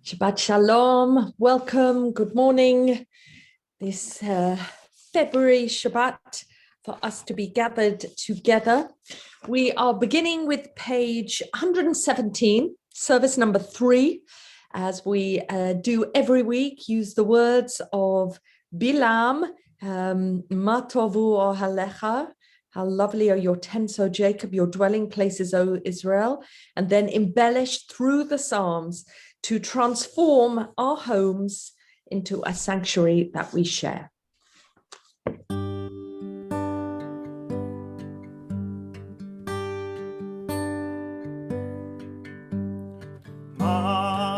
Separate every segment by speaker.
Speaker 1: Shabbat Shalom, welcome, good morning. This February Shabbat for us to be gathered together. We are beginning with page 117, service number 3, as we do every week, use the words of Bilam, Ma tovu ohalecha, how lovely are your tents, O Jacob, your dwelling places, O Israel, and then embellish through the Psalms to transform our homes into a sanctuary that we share.
Speaker 2: Ah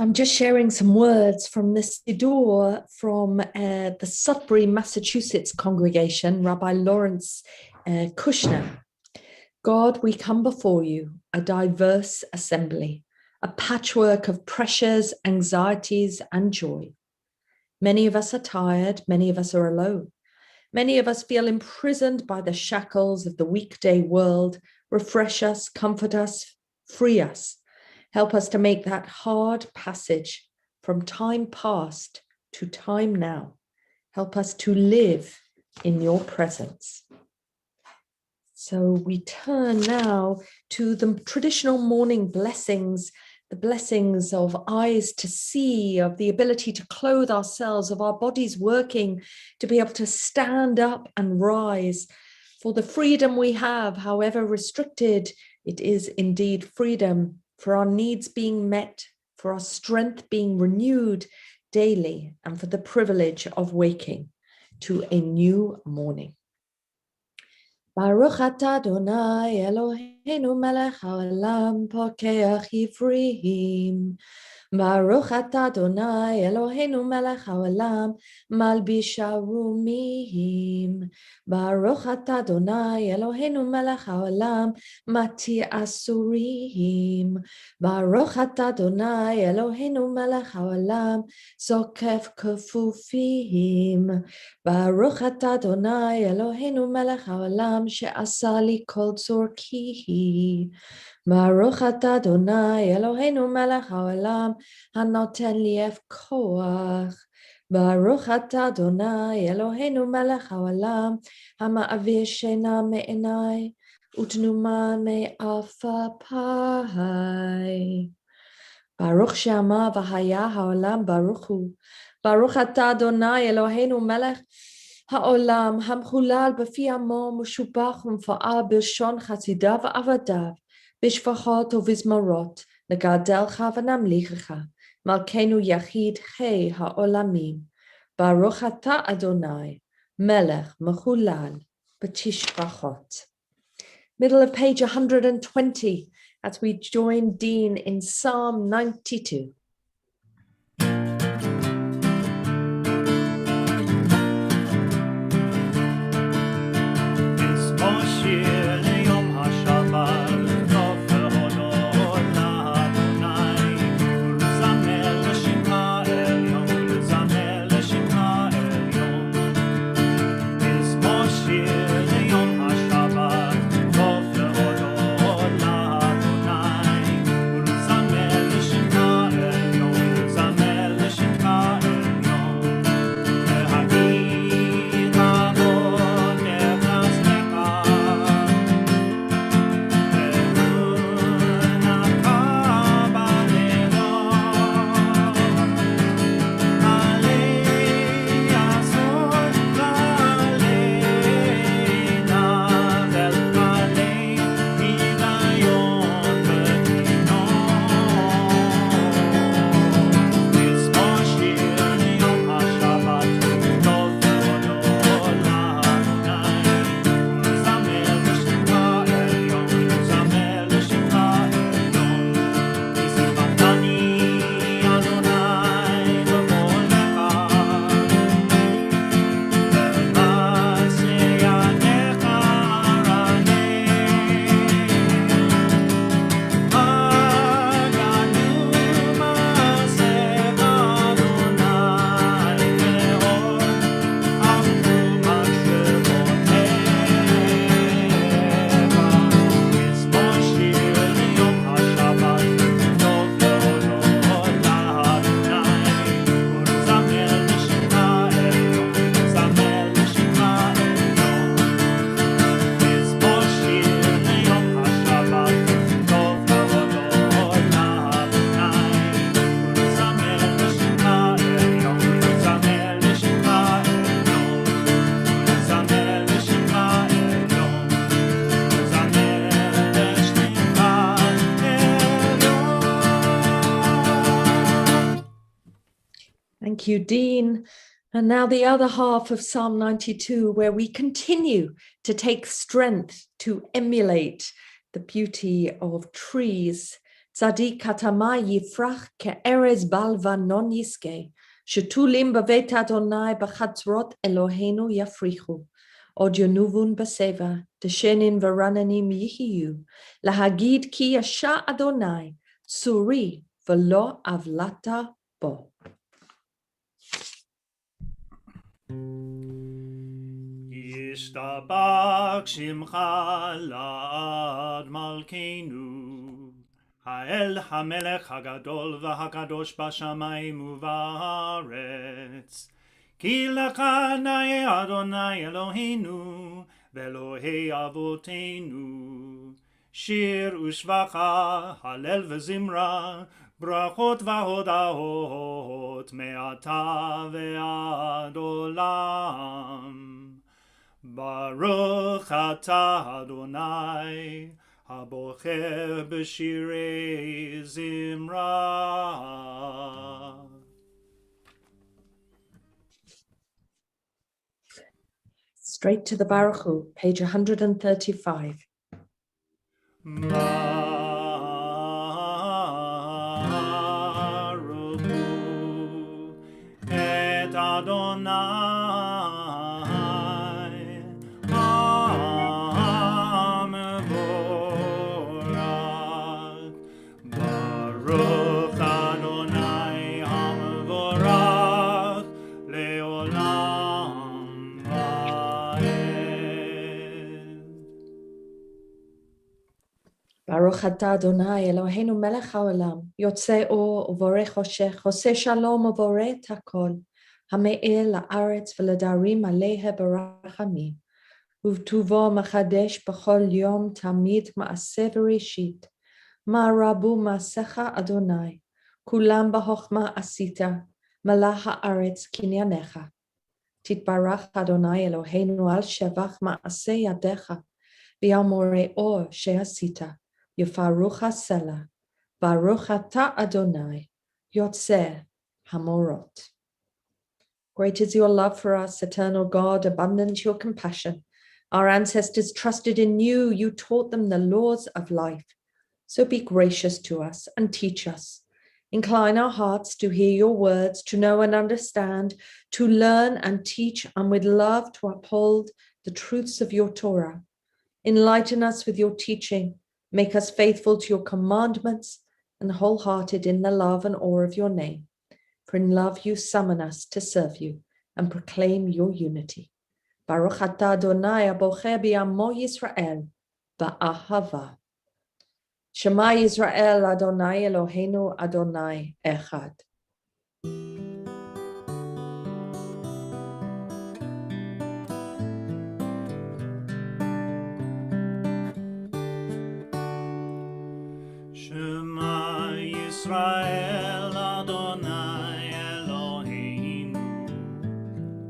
Speaker 1: I'm just sharing some words from the Siddur from the Sudbury, Massachusetts congregation, Rabbi Lawrence Kushner. God, we come before you, a diverse assembly, a patchwork of pressures, anxieties, and joy. Many of us are tired, many of us are alone. Many of us feel imprisoned by the shackles of the weekday world. Refresh us, comfort us, free us. Help us to make that hard passage from time past to time now. Help us to live in your presence. So we turn now to the traditional morning blessings, the blessings of eyes to see, of the ability to clothe ourselves, of our bodies working, to be able to stand up and rise. For the freedom we have, however restricted, it is indeed freedom, for our needs being met, for our strength being renewed daily, and for the privilege of waking to a new morning. Baruch atah Adonai Eloheinu melech haolam pokeach ivrim. Baruch atah Adonai Eloheinu melech haolam malbish arumim. Baruch atah Adonai Eloheinu melech haolam mati asurim. Baruch atah Adonai Eloheinu melech haolam zokef kefufim. Baruch atah Adonai Eloheinu melech haolam she'asa li kol tzorkihi. Baruch atah Adonai Eloheinu melech haolam hanoten li koach. Baruch atah Adonai Eloheinu melech haolam hama'avir shena me'enai utnuma me'afapai. Baruch she'amar v'haya haolam baruch hu. Baruch atah Adonai Eloheinu melech haolam hamchulal b'fi amo mushubach umfa'al b'lshon chasidav avadav b'shvachot uvizmarot negadelcha v'namlichecha malkeinu yachid chei haolamim. Baruch atah Adonai melech mechulal b'tishvachot. Middle of page 120 as we join Dean in Psalm 92. Thank you, Dean. And now the other half of Psalm 92, where we continue to take strength to emulate the beauty of trees, צדיק כתמה יפרח כארז בלבן non יזכה, שתולים בבית אדוני בחצרות אלוהינו יפריחו. עוד ינובון בסבע, דשנים ורננים יהיו, להגיד כי ישע אדוני, צורי ולא עוולת בו.
Speaker 2: ישתבח שמך לעד מלכנו, האל המלך הגדול והקדוש בשמיים ובארץ. כי לך נאה אדוני אלוהינו ואלוהי אבותינו. שיר ושבחה, הלל וזמרה, ברכות והודאות מעתה ועד עולם. ברוך אתה אדוני, הבוחר בשירי זמרה.
Speaker 1: Straight to the Baruch Hu, page 135.
Speaker 2: Baruch Hu et Adonai Hamevorach. Baruch Adonai Hamevorach leolam va'ed.
Speaker 1: Baruch atah Adonai Eloheinu melech haolam, yotzei or uvorei choshech, oseh shalom uvorei et hakol, hame'er la'aretz v'ledarim aleha barachamim, uvtuvo machadesh b'chol yom tamid ma'aseh v'reshit, ma'rabu ma'asecha Adonai, kulam b'chochma asita, malach ha'aretz kinyanecha. Titbarach Adonai Eloheinu al shevach ma'aseh yadecha, v'yamorei or she'asita. Yefaruch Hasela, Baruch Ata Adonai, Yotzeh Hamorot. Great is your love for us, eternal God, abundant your compassion. Our ancestors trusted in you, you taught them the laws of life. So be gracious to us and teach us. Incline our hearts to hear your words, to know and understand, to learn and teach, and with love to uphold the truths of your Torah. Enlighten us with your teaching. Make us faithful to your commandments and wholehearted in the love and awe of your name. For in love you summon us to serve you and proclaim your unity. Baruch atah Adonai abocher b'amo Yisrael ba'ahava. Shema Yisrael Adonai Eloheinu Adonai Echad.
Speaker 2: Shema Yisrael Adonai Eloheinu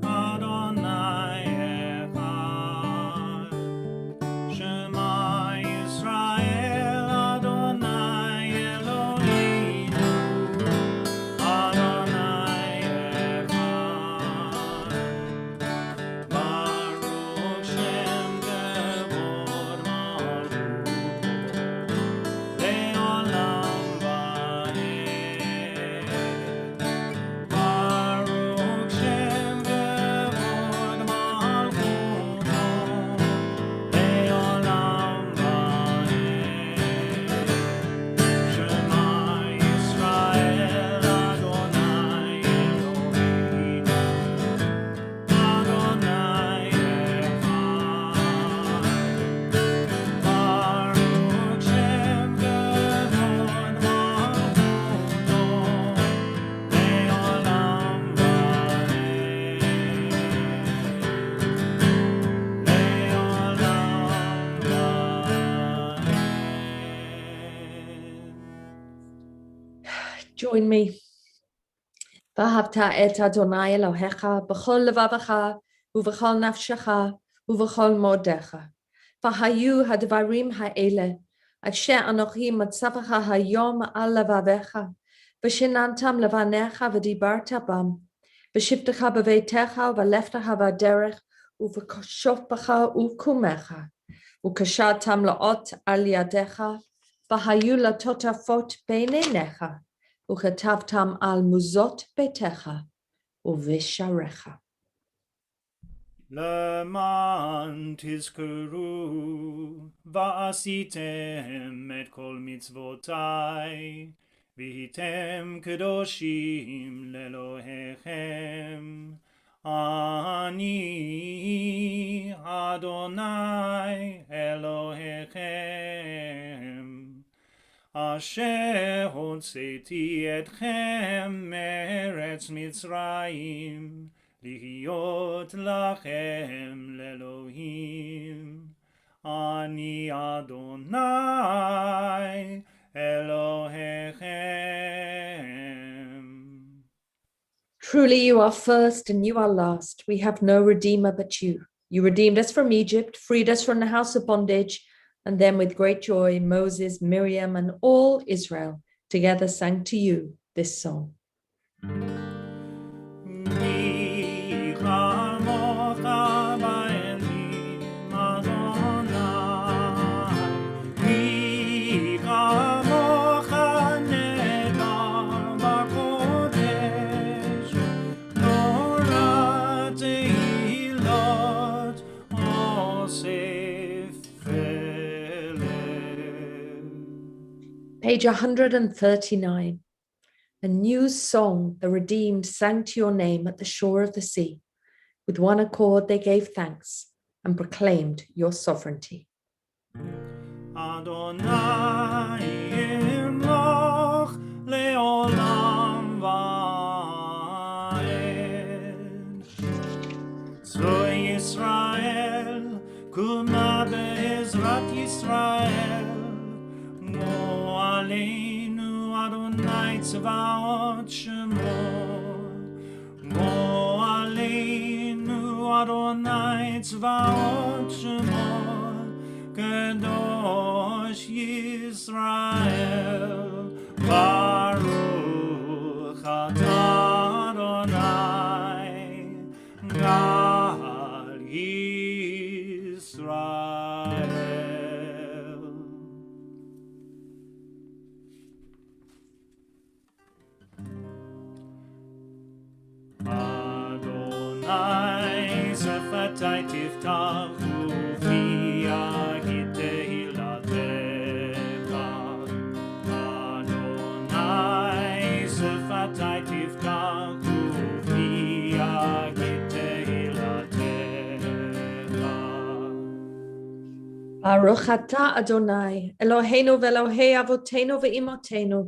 Speaker 2: Adonai Echad. Shema Yisrael Adonai Eloheinu Adonai Echad. Baruch Shem Kevod
Speaker 1: Join me. V'ahavta et Adonai Elohecha b'chol levavecha u'v'chol nafshecha u'v'chol modecha. V'hayu hadvarim ha'ele asher anochi matzavecha hayom al levavecha v'shinantam levanecha v'dibarta bam v'shivtecha b'veitecha v'leftecha v'derech u'v'koshofbecha u'kumecha u'kashatam la'ot al yadecha והיו לטוטפות בין עיניך, וכתבתם על מוזות ביתך ובשעריך.
Speaker 2: למען תזכרו ועשיתם את כל מצוותיי, והייתם קדושים לאלוהיכם. אני אדוני אלוהיכם, אשר הוצאתי אתכם מארץ מצרים, להיות לכם לאלוהים. אני אדוני אלוהיכם.
Speaker 1: Truly you are first and you are last. We have no redeemer but you. You redeemed us from Egypt, freed us from the house of bondage, and then with great joy, Moses, Miriam, and all Israel together sang to you this song. Page 139. A new song the redeemed sang to your name at the shore of the sea. With one accord they gave thanks and proclaimed your sovereignty.
Speaker 2: Adonai imloch leolam va'ed. Tzoi Yisrael, kuma be'ezrat Yisrael. Mo aleinu Adonai tzvaot shemo. Mo aleinu Adonai tzvaot shemo. Kadosh Yisrael, Baruch atah Adonai, God Yisrael. Adonai Sefatai Tiftachu Fi
Speaker 1: Baruch atah Adonai, Eloheinu ve'Elohei Avotenu ve'imotenu,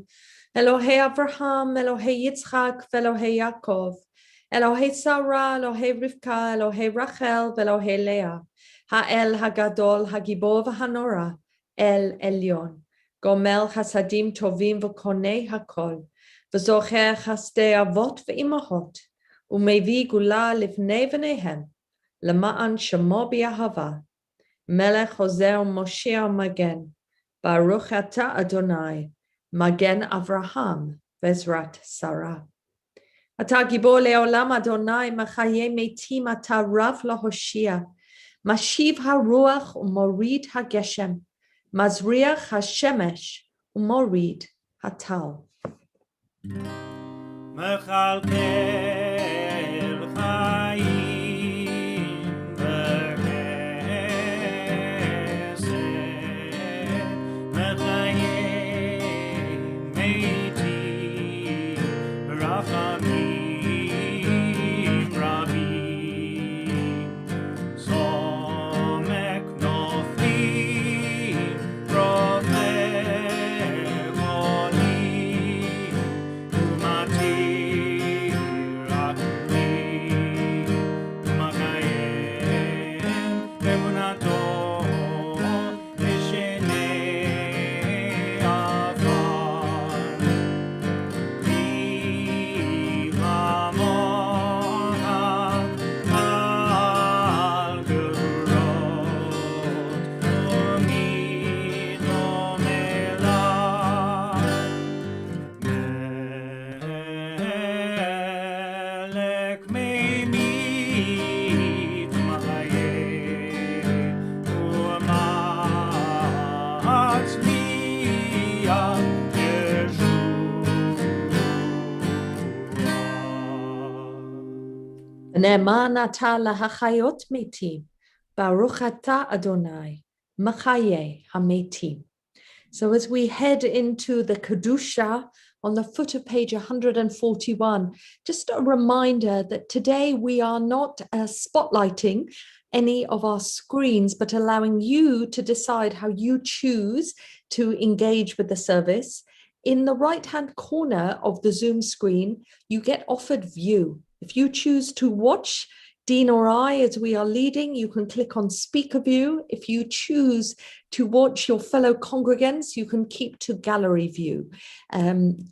Speaker 1: Elohei Avraham, Elohei Yitzchak ve'Elohei Yaakov, Elohei Sarah, Elohei Rivka, Elohei Rachel ve'Elohei Leah, Ha'el Hagadol, Hagibor v'Hanora, El Elyon, Gomel Chasadim Tovim v'Konei Hakol, v'Zocher Chasdei Avot ve'Imahot, U'Mevi Gula Livnei v'Nehem, Lema'an Shemo B'Yahava, Melech Hoser Moshiach Magen, Baruch atah Adonai, Magen Avraham, Vezrat Sarah. Atah Gibor Leolam Adonai, Machaye Meitim atah Rav LaHoshia, Mashiv HaRuach U'Morid HaGeshem, Mazriach HaShemesh U'Morid HaTal.
Speaker 2: Mechalkel Chayim
Speaker 1: ונאמן אתה להחיות מתים, ברוך אתה Adonai, מחיה המתים. So as we head into the Kedusha on the foot of page 141, just a reminder that today we are not spotlighting any of our screens, but allowing you to decide how you choose to engage with the service. In the right-hand corner of the Zoom screen, you get offered view. If you choose to watch Dean or I as we are leading, you can click on speaker view. If you choose to watch your fellow congregants, you can keep to gallery view.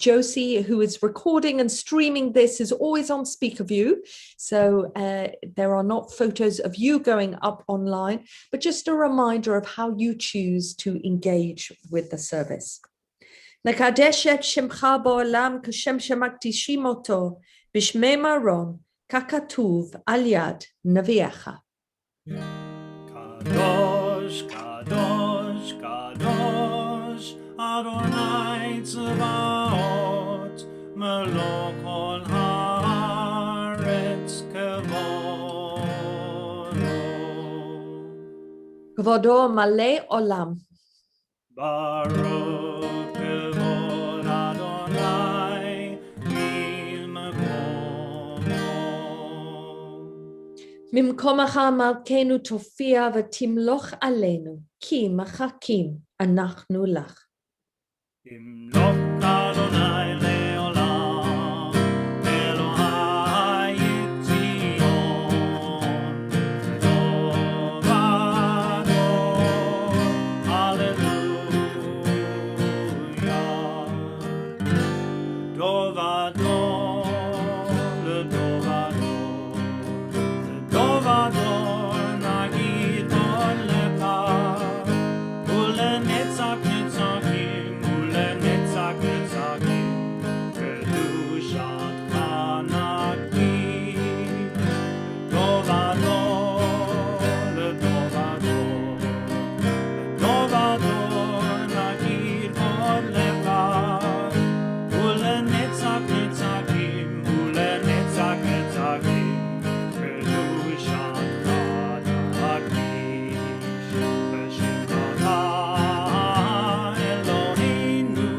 Speaker 1: Josie, who is recording and streaming this, is always on speaker view. So there are not photos of you going up online, but just a reminder of how you choose to engage with the service. נקדש את שמך בעולם כשם שמקדישים אותו בשמי מרום, ככתוב על יד נביאך.
Speaker 2: קדוש, קדוש, קדוש, אדוני צבאות, מלוא כל הארץ כבודו.
Speaker 1: כבודו מלא עולם.
Speaker 2: ברוך כבוד אדוני
Speaker 1: ממקומך מלכנו תופיע ותמלוך עלינו, כי מחכים אנחנו לך.
Speaker 2: תמלוך אדוני לעולם, אלוהי ציון, טוב אדון, הללויה. טוב אדון, לטוב אדון, לטוב אדון, נגיד עוד לך, ולנצח נצחים, ולנצח נצחים, קדושתך נגיד. לטוב אדון, לטוב אדון, לטוב אדון, נגיד עוד לך, ולנצח נצחים, ולנצח נצחים, קדושתך נקדיש. בשמך אלוהינו,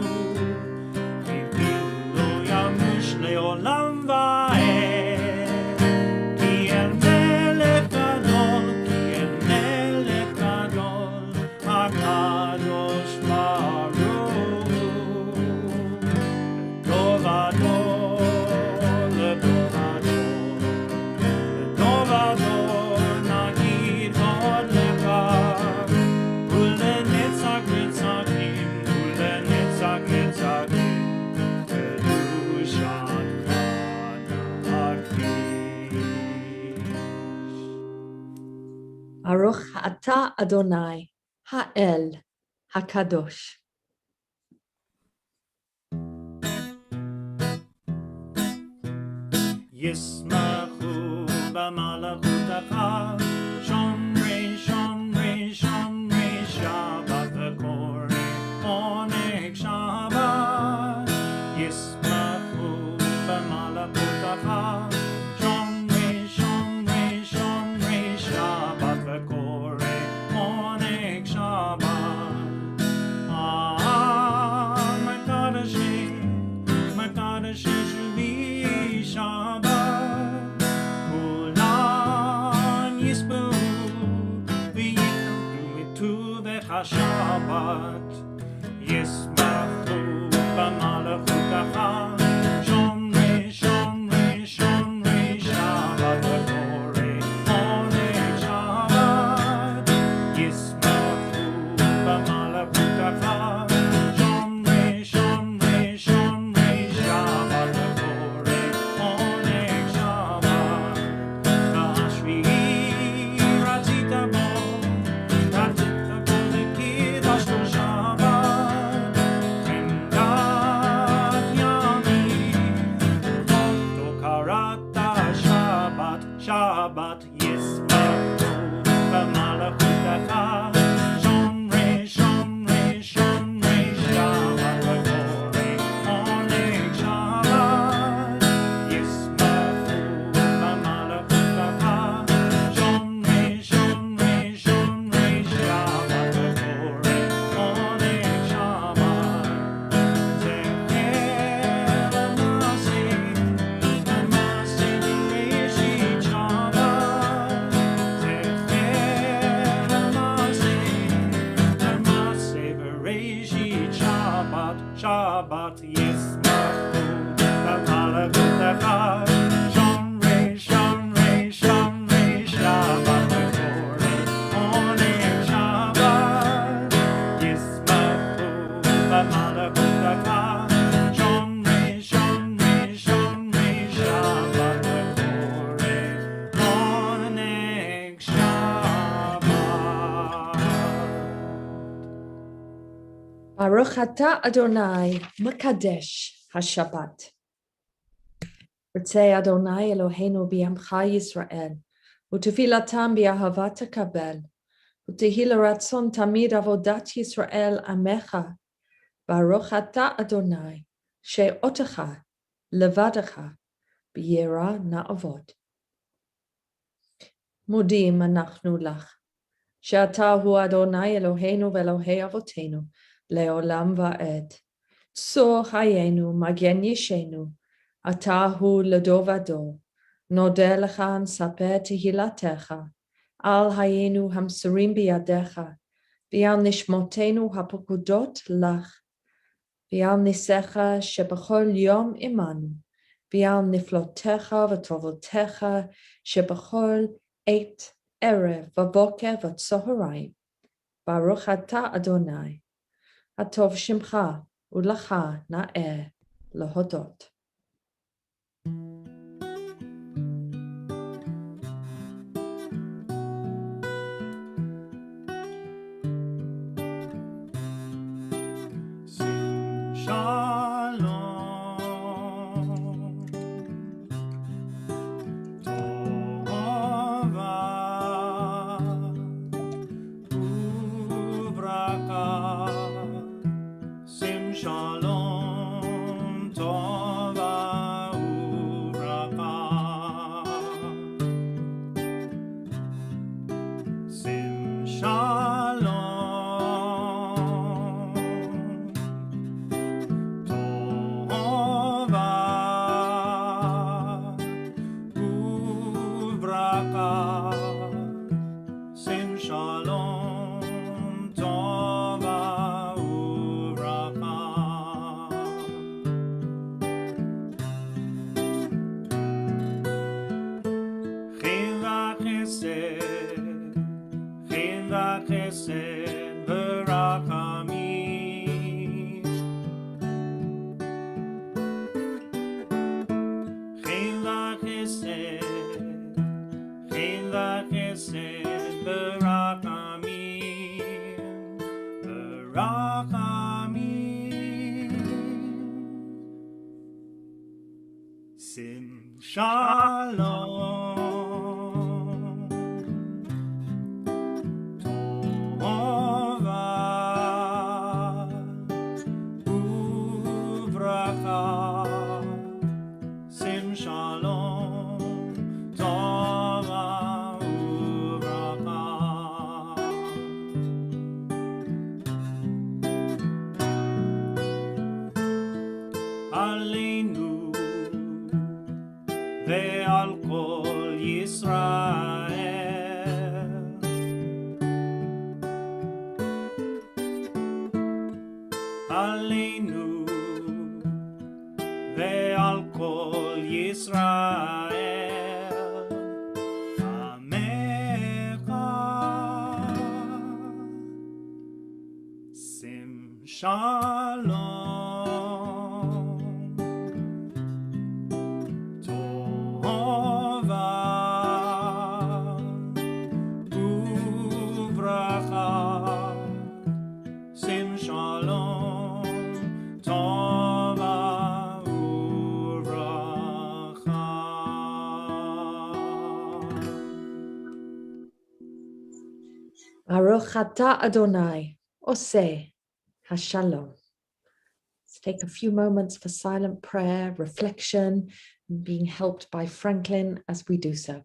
Speaker 2: חיכינו לא ימוש לעולם ועד. כי אל מלך גדול, כי אל מלך גדול, הקדוש ברוך. לטוב אדון, לטוב אדון, לטוב אדון, נגיד עוד לך, ולנצח נצחים, ולנצח נצחים, קדושתך נקדיש.
Speaker 1: ברוך אתה אדוני, האל הקדוש.
Speaker 2: ישמחו במלכותך, שומרי שומרי שומרי שבת וקוראי עונג שבת. ישמחו במלכותך, שומרי שומרי שומרי שבת וקוראי עונג שבת. מקדשי שובי שבת, כולם יספרו ויקראו מטובך שבת. ישמחו במלכותך, שומרי שומרי שומרי שבת וקוראי עונג שבת. ישמחו במלכותך, שומרי שומרי שומרי שבת וקוראי עונג שבת. השביעי רצית בו, רצית בו וקידשתו שבת.
Speaker 1: Baruch atah Adonai, Mekadesh HaShabbat. Ritzei Adonai Eloheinu bi'amcha Yisrael, u'tefilatam bi'ahavat hakabel, u'tehila ratzon tamid avodat Yisrael amecha. Baruch atah Adonai, she'otecha levadecha b'yira na'avod. Modim anachnu lach, she'ata hu Adonai Eloheinu ve'Elohei avotenu, le'olam va'ed. Tzor hayenu magen yishenu, atahu ledovado, nodeh lecha נספר תהילתך, al hayenu hamsurim biyadecha, v'al nishmotenu hapokudot lach, v'al nisecha shebachol yom imanu, v'al niflotecha v'tovotecha shebachol et erev v'boker v'tzoharayim. Baruch atah Adonai, hatov shimcha, Ulacha na'eh lahodot.
Speaker 2: Sim Shalom Tova Uvracha Sim Shalom Tova Uvracha Aleinu ועל כל ישראל עלינו ועל כל ישראל עמך שים שלום
Speaker 1: Baruch atah Adonai, Oseh HaShalom. Let's take a few moments for silent prayer, reflection, and being helped by Franklin as we do so.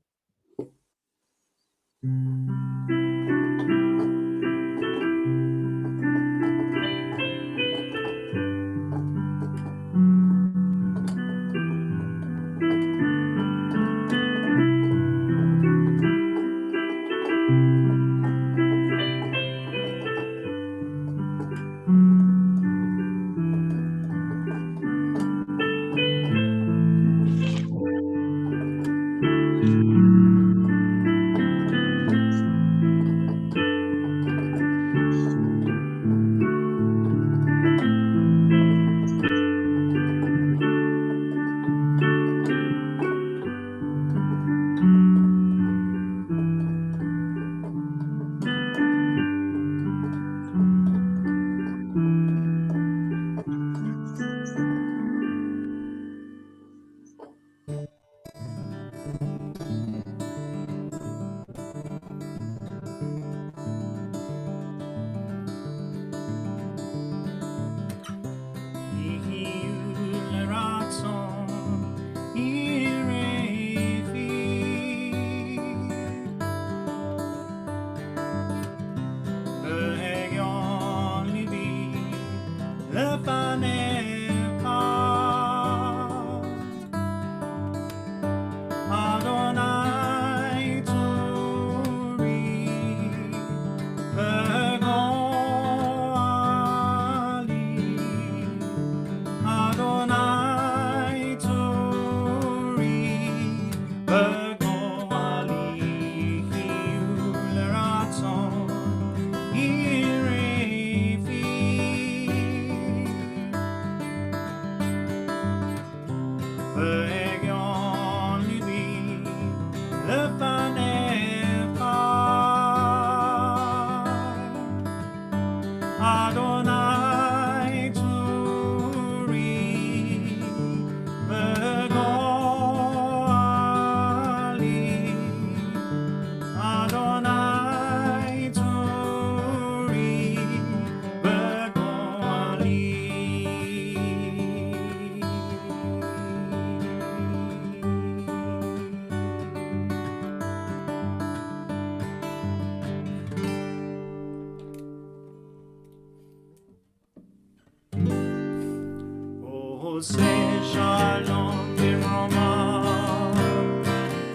Speaker 2: עושה שלום במרומיו,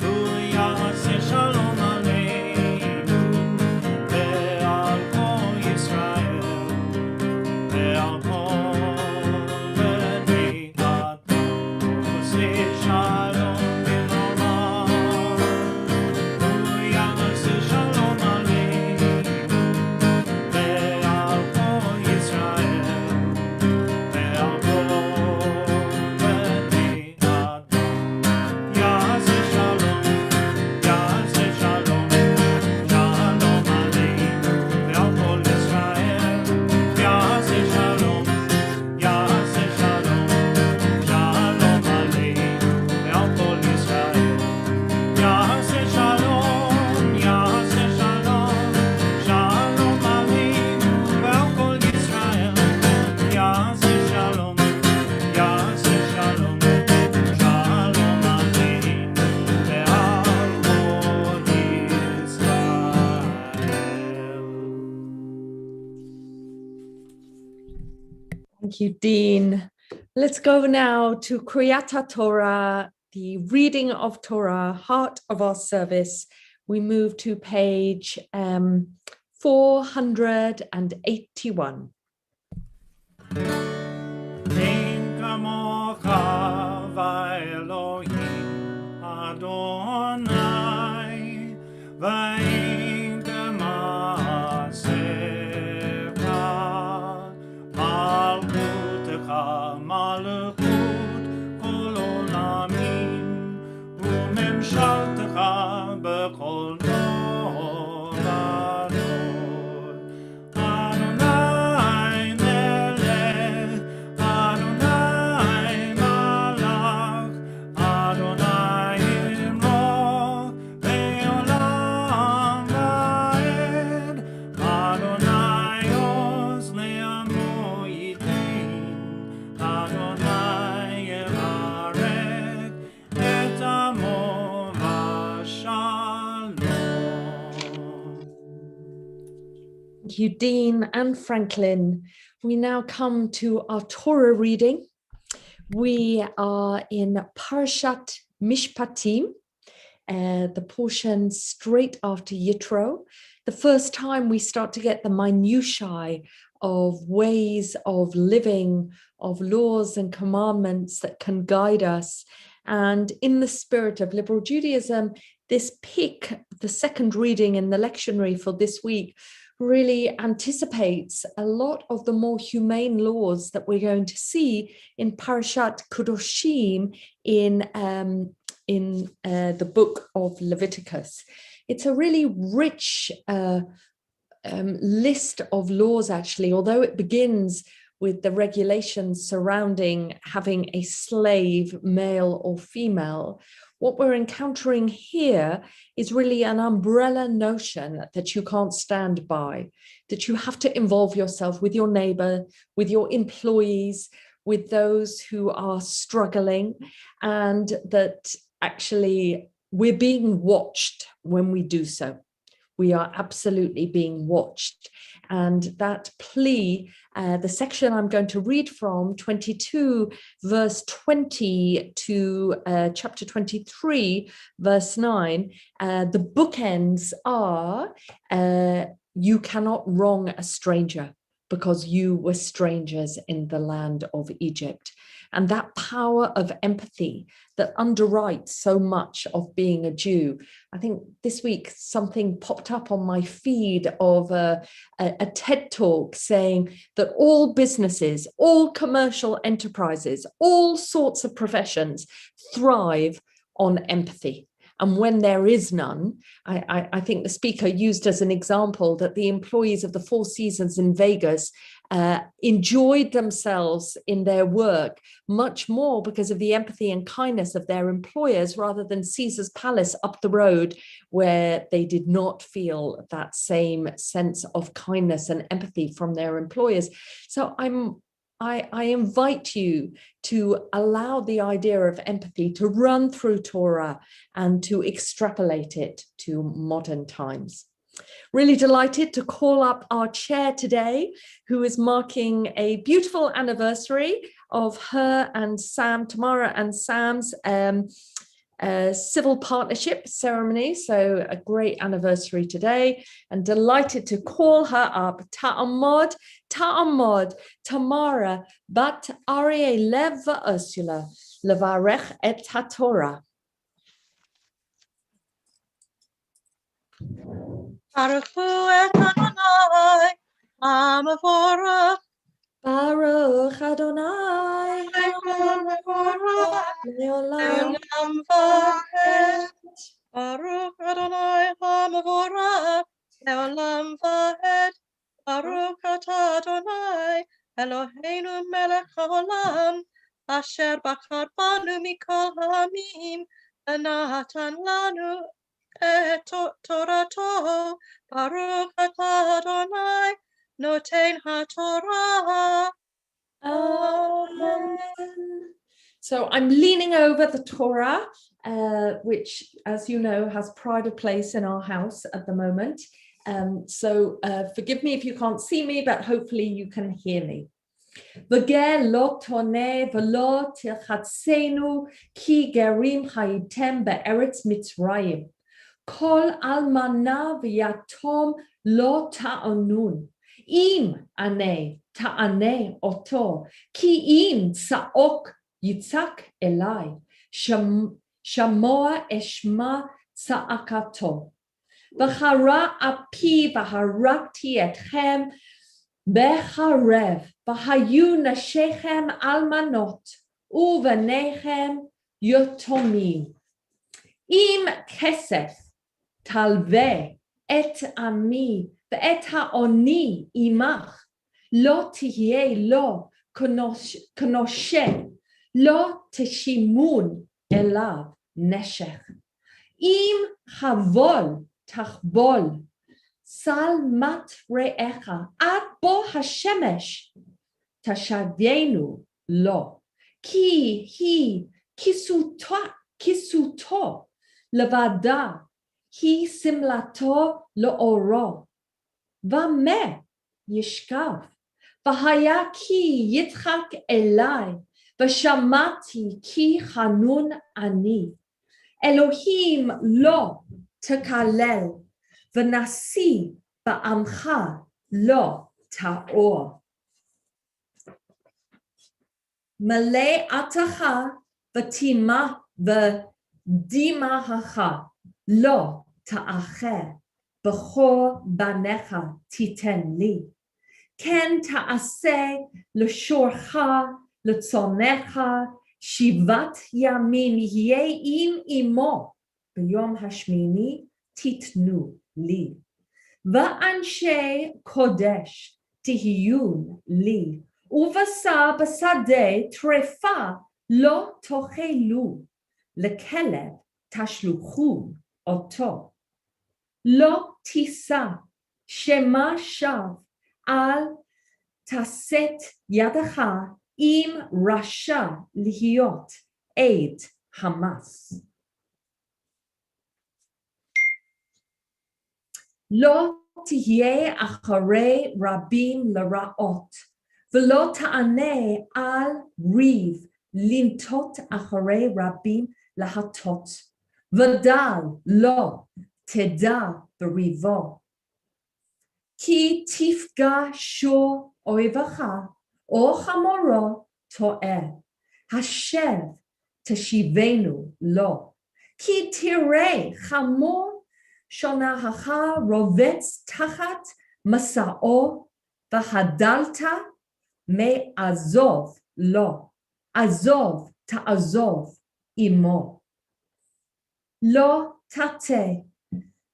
Speaker 2: הוא יעשה שלום עלינו ועל כל ישראל ועל כל בני אדם. הוא עושה שלום במרומיו, הוא יעשה שלום עלינו ועל כל ישראל ועל כל בני אדם. יעשה שלום, יעשה שלום, שלום עלינו ועל כל ישראל. יעשה שלום, יעשה שלום, שלום עלינו ועל כל ישראל. יעשה שלום, יעשה שלום, שלום עלינו ועל כל ישראל. יעשה שלום, יעשה שלום, שלום עלינו ועל כל ישראל.
Speaker 1: Thank you, Dean. Let's go now to Kriyat Torah, the reading of Torah, heart of our service. We move to page 481.
Speaker 2: אין כמוך ואלוהים אדוני, ואין כמעשיך. מלכותך מלכות כל עולמים, וממשלתך בכל דור ודור. אדוני מלך, אדוני מלך, אדוני ימלוך לעולם ועד. אדוני עוז לעמו ייתן, אדוני יברך את עמו בשלום.
Speaker 1: Thank you, Dean and Franklin. We now come to our Torah reading. We are in Parashat Mishpatim, the portion straight after Yitro. The first time we start to get the minutiae of ways of living, of laws and commandments that can guide us. And in the spirit of liberal Judaism, this pick, the second reading in the lectionary for this week, really anticipates a lot of the more humane laws that we're going to see in Parashat Kedoshim in the book of Leviticus. It's a really rich list of laws, actually, although it begins with the regulations surrounding having a slave, male or female. What we're encountering here is really an umbrella notion that you can't stand by, that you have to involve yourself with your neighbor, with your employees, with those who are struggling, and that actually we're being watched when we do so. We are absolutely being watched. And that plea, the section I'm going to read from, 22 verse 20 to chapter 23 verse 9, the bookends are, you cannot wrong a stranger because you were strangers in the land of Egypt. And that power of empathy that underwrites so much of being a Jew. I think this week something popped up on my feed of a TED talk saying that all businesses, all commercial enterprises, all sorts of professions thrive on empathy. And when there is none, I think the speaker used as an example that the employees of the Four Seasons in Vegas enjoyed themselves in their work much more because of the empathy and kindness of their employers rather than Caesar's Palace up the road, where they did not feel that same sense of kindness and empathy from their employers. So I invite you to allow the idea of empathy to run through Torah and to extrapolate it to modern times. Really delighted to call up our chair today, who is marking a beautiful anniversary of her and Sam, Tamara and Sam's civil partnership ceremony. So a great anniversary today, and delighted to call her up. Ta'amod, Tamara, bat Aryeh Lev Ursula, levarech et haTorah.
Speaker 3: Baruch hu et Adonai, Amavorach,
Speaker 1: Baruch Adonai, Leolam
Speaker 3: Leolam Vahed. Baruch Adonai, Amavorach, Leolam Vahed. Baruch atah Adonai, Eloheinu melech haolam, asher bachar banu mikol ha'amim, v'natan lanu et Torato. Baruch atah Adonai, noten haTorah. Amen.
Speaker 1: So I'm leaning over the Torah, which, as you know, has pride of place in our house at the moment. So forgive me if you can't see me, but hopefully you can hear me. V'ger lo toneh v'lo tilchatzenu ki gerim haytem be'eretz Mitzrayim. Kol almana v'yatom lo ta'anun. Im ane ta'ane oto. Ki im sa'ok yitzak elai. Shamoa eshma sa'akato. V'chara api v'harakti etchem becharev. V'hayu nashechem almanot. U'v'nechem yotomim. Im kesef talve et ami ve'et ha'oni imach lo tihye lo konoshe lo teshimun elav neshech. Im havol tachbol sal mat re'echa ad bo hashemesh tashavenu lo ki hi kisuto levada hi simlato lo'oro v'meh yishkav v'haya ki yitzchak elai v'shamati ki chanun ani Elohim lo tekalel v'nasi ba'amcha lo ta'or Malay atacha v'tima v'dimahacha lo ta'acher b'chor banecha titen li. Ken ta'aseh l'shorcha l'tzonecha shivat yamin yeh im imo b'yom hashmini titnu li. V'anshe kodesh tihiyun li. Uvasa basade trefa lo tochelu lekelev tashluchu oto lo tisa shema shav al taset yadacha im rasha lihiot eid hamas lo tihye acharei rabim laraot V'lo ta'aneh al riv lintot acharei rabim lahatot. V'dal lo teda b'rivo. Ki tifga shur oivacha o chamoro to'eh. Hashev teshivenu lo. Ki tirei chamor shonahacha rovetz tachat masa'o v'hadalta Me azov lo, azov ta'azov imo. Lo tate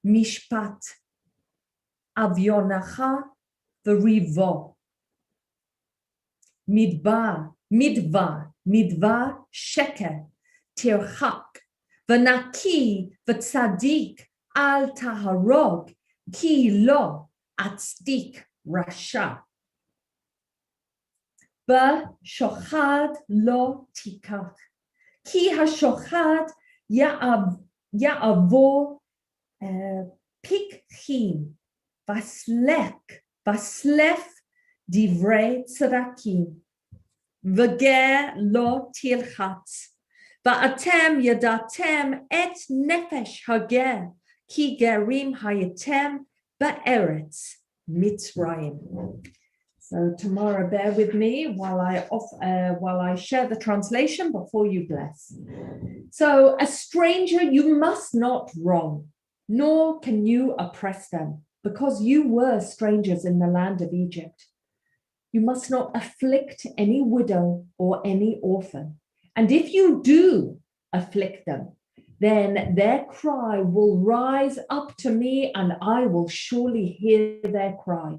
Speaker 1: mishpat avyonacha v'rivo. Midva sheker tirchak v'naki v'tzadik al taharog ki lo atzdik rasha. Shochad lo tikach. Ki hashochad ya'avo pikchim vaslef divrei tzadakim. וגר לא תלחץ. ואתם ידעתם את נפש הגר, כי גרים הייתם בארץ מצרים. So Tamara, bear with me while I share the translation before you bless. So a stranger you must not wrong, nor can you oppress them, because you were strangers in the land of Egypt. You must not afflict any widow or any orphan. And if you do afflict them, then their cry will rise up to me, and I will surely hear their cry.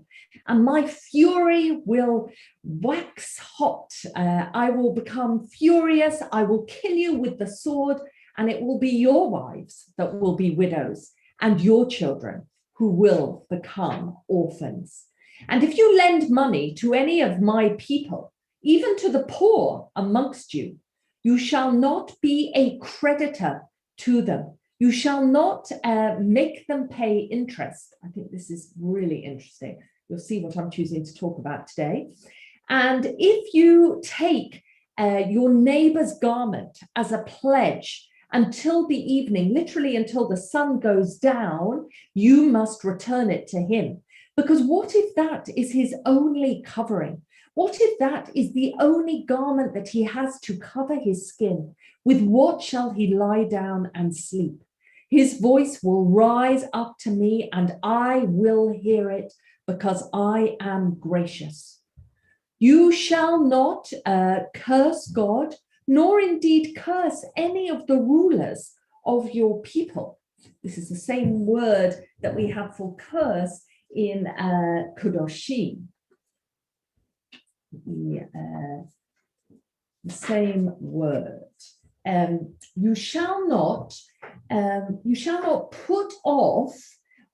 Speaker 1: And my fury will wax hot. I will become furious. I will kill you with the sword, and it will be your wives that will be widows, and your children who will become orphans. And if you lend money to any of my people, even to the poor amongst you, you shall not be a creditor to them. You shall not make them pay interest. I think this is really interesting. You'll see what I'm choosing to talk about today. And if you take your neighbor's garment as a pledge until the evening, literally until the sun goes down, you must return it to him. Because what if that is his only covering? What if that is the only garment that he has to cover his skin? With what shall he lie down and sleep? His voice will rise up to me, and I will hear it, because I am gracious. You shall not curse God, nor indeed curse any of the rulers of your people. This is the same word that we have for curse in Kudoshim. The same word. You shall not put off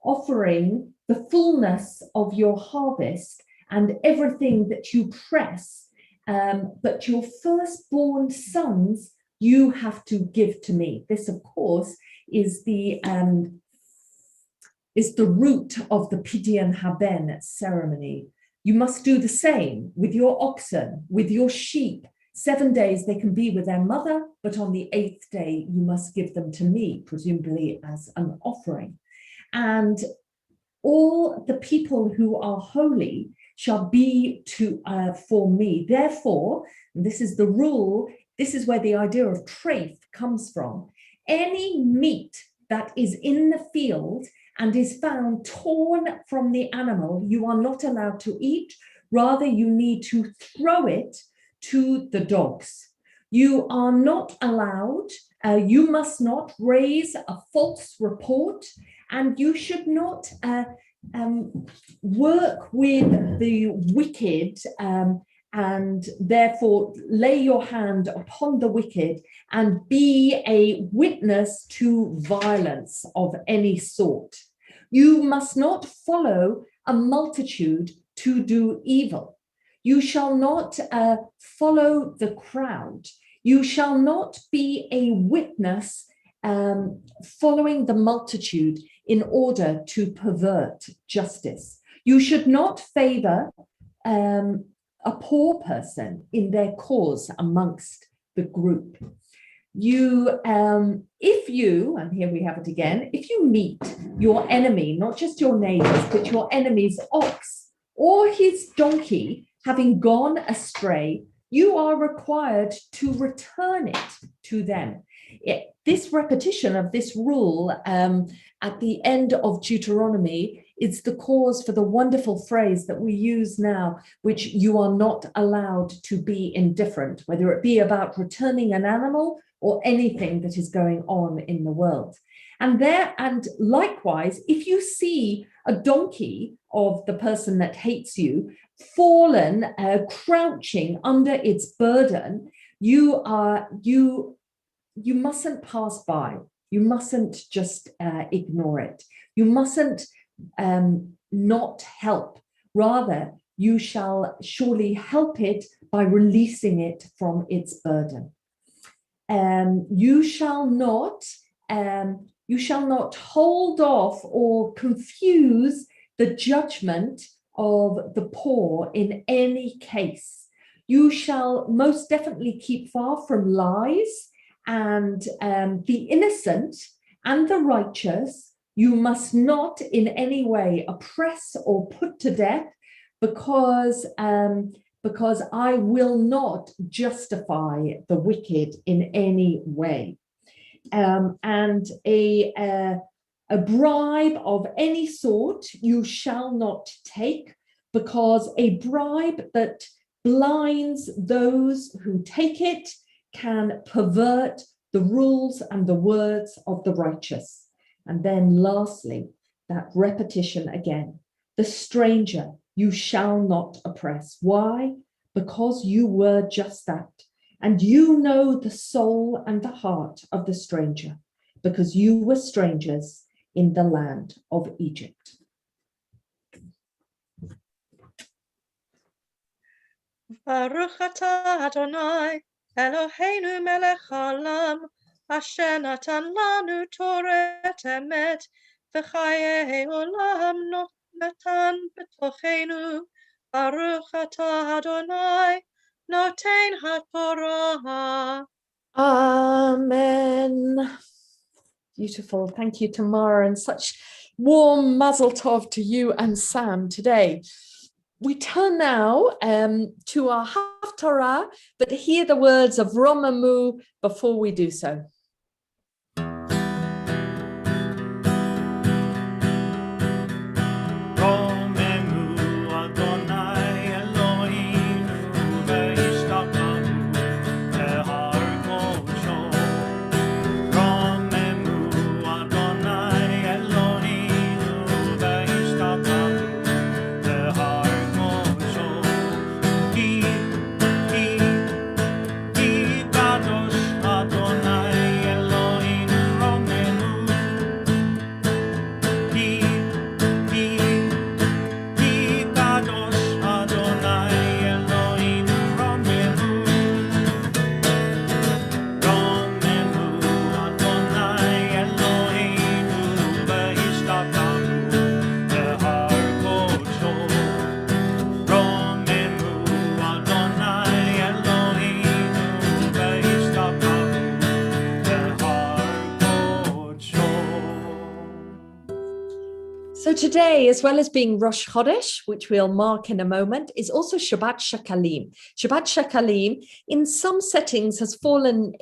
Speaker 1: offering the fullness of your harvest and everything that you press, but your firstborn sons you have to give to me. This, of course, is the root of the Pidyon Haben ceremony. You must do the same with your oxen, with your sheep. 7 days they can be with their mother, but on the 8th day you must give them to me, presumably as an offering. And all the people who are holy shall be for me. Therefore, and this is the rule, this is where the idea of treif comes from. Any meat that is in the field and is found torn from the animal, you are not allowed to eat. Rather, you need to throw it to the dogs. You are not allowed, you must not raise a false report, and you should not work with the wicked and therefore lay your hand upon the wicked and be a witness to violence of any sort. You must not follow a multitude to do evil. You shall not follow the crowd. You shall not be a witness following the multitude in order to pervert justice. You should not favor a poor person in their cause amongst the group. If you, and here we have it again, if you meet your enemy, not just your neighbors, but your enemy's ox or his donkey having gone astray, you are required to return it to them. This repetition of this rule at the end of Deuteronomy is the cause for the wonderful phrase that we use now, which you are not allowed to be indifferent, whether it be about returning an animal or anything that is going on in the world. And likewise, if you see a donkey of the person that hates you fallen, crouching under its burden, you mustn't pass by. You mustn't just ignore it. You mustn't not help. Rather, you shall surely help it by releasing it from its burden. You shall not hold off or confuse the judgment of the poor in any case. You shall most definitely keep far from lies and the innocent and the righteous. You must not in any way oppress or put to death, because I will not justify the wicked in any way. And a bribe of any sort you shall not take, because a bribe that blinds those who take it can pervert the rules and the words of the righteous. And then lastly, that repetition again, the stranger you shall not oppress. Why? Because you were just that. And you know the soul and the heart of the stranger, because you were strangers in the land of Egypt.
Speaker 3: Baruch atah Adonai, Eloheinu melech haolam, asher natan lanu toret emet, v'chayei olam natan b'tochenu. Baruch atah Adonai, noten haTorah.
Speaker 1: Amen. Beautiful. Thank you, Tamara, and such warm mazel tov to you and Sam today. We turn now to our Haftarah, but hear the words of Romamu before we do so. So today, as well as being Rosh Chodesh, which we'll mark in a moment, is also Shabbat Shakalim. Shabbat Shakalim, in some settings, has fallen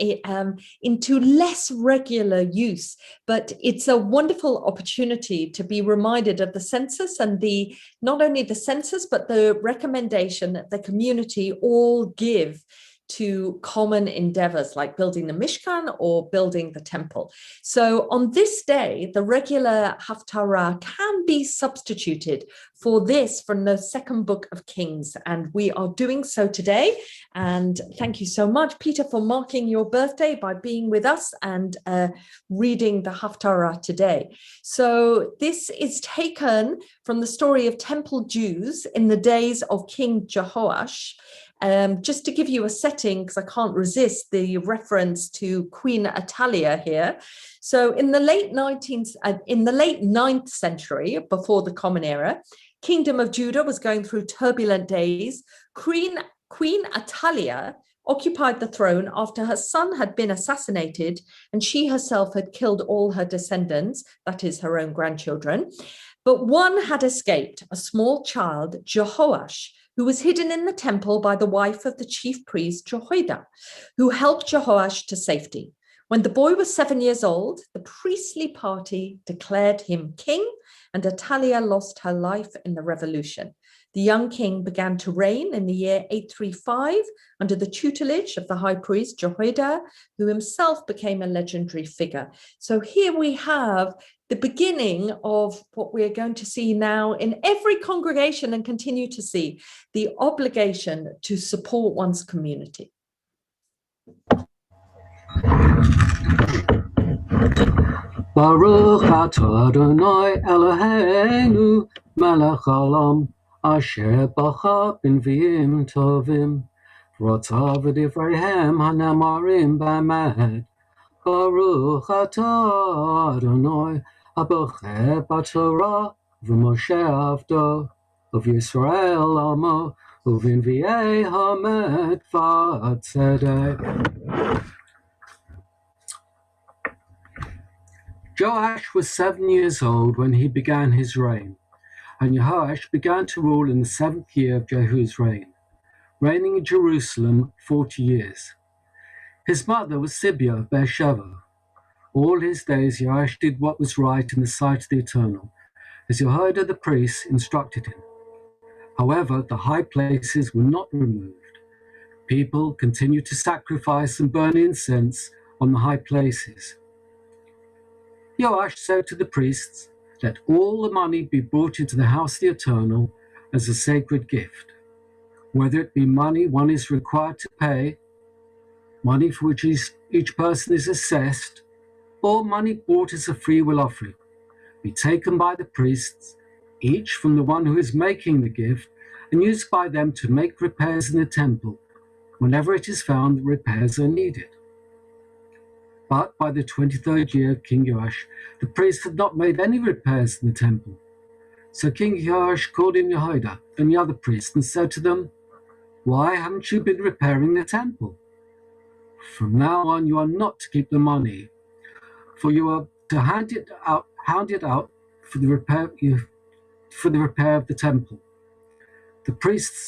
Speaker 1: into less regular use, but it's a wonderful opportunity to be reminded of the census and not only the census, but the recommendation that the community all give to common endeavors like building the Mishkan or building the temple. So on this day, the regular Haftarah can be substituted for this from the second book of Kings. And we are doing so today. And thank you so much, Peter, for marking your birthday by being with us and reading the Haftarah today. So this is taken from the story of temple Jews in the days of King Jehoash. Just to give you a setting, because I can't resist the reference to Queen Atalia here. So in the late 9th century, before the Common Era, Kingdom of Judah was going through turbulent days. Queen Atalia occupied the throne after her son had been assassinated and she herself had killed all her descendants, that is her own grandchildren. But one had escaped, a small child, Jehoash, who was hidden in the temple by the wife of the chief priest, Jehoiada, who helped Jehoash to safety. When the boy was 7 years old, the priestly party declared him king, and Atalia lost her life in the revolution. The young king began to reign in the year 835 under the tutelage of the high priest Jehoiada, who himself became a legendary figure. So here we have the beginning of what we're going to see now in every congregation and continue to see, the obligation to support one's community.
Speaker 4: Baruch atah Adonai Eloheinu melech haolam asher bacha b'nviim tovim v'rotzav v'divreihem hanemarim b'emet. Baruch atah Adonai abocher b'Torah v'Moshe avdo of Yisrael amo ובנביאי האמת והצדק. Joash was 7 years old when he began his reign, and Jehoash began to rule in the 7th year of Jehu's reign, reigning in Jerusalem 40 years. His mother was Sibia of Beersheba. All his days Joash did what was right in the sight of the Eternal, as Jehoiada the priest instructed him. However, the high places were not removed. People continued to sacrifice and burn incense on the high places. Joash said to the priests, "Let all the money be brought into the house of the Eternal as a sacred gift, whether it be money one is required to pay, money for which each person is assessed, or money brought as a free will offering, be taken by the priests, each from the one who is making the gift, and used by them to make repairs in the temple, whenever it is found that repairs are needed." But by the 23rd year of King Joash, the priests had not made any repairs in the temple. So King Joash called in Jehoiada and the other priests and said to them, "Why haven't you been repairing the temple? From now on you are not to keep the money, for you are to hand it out for the repair of the temple." The priests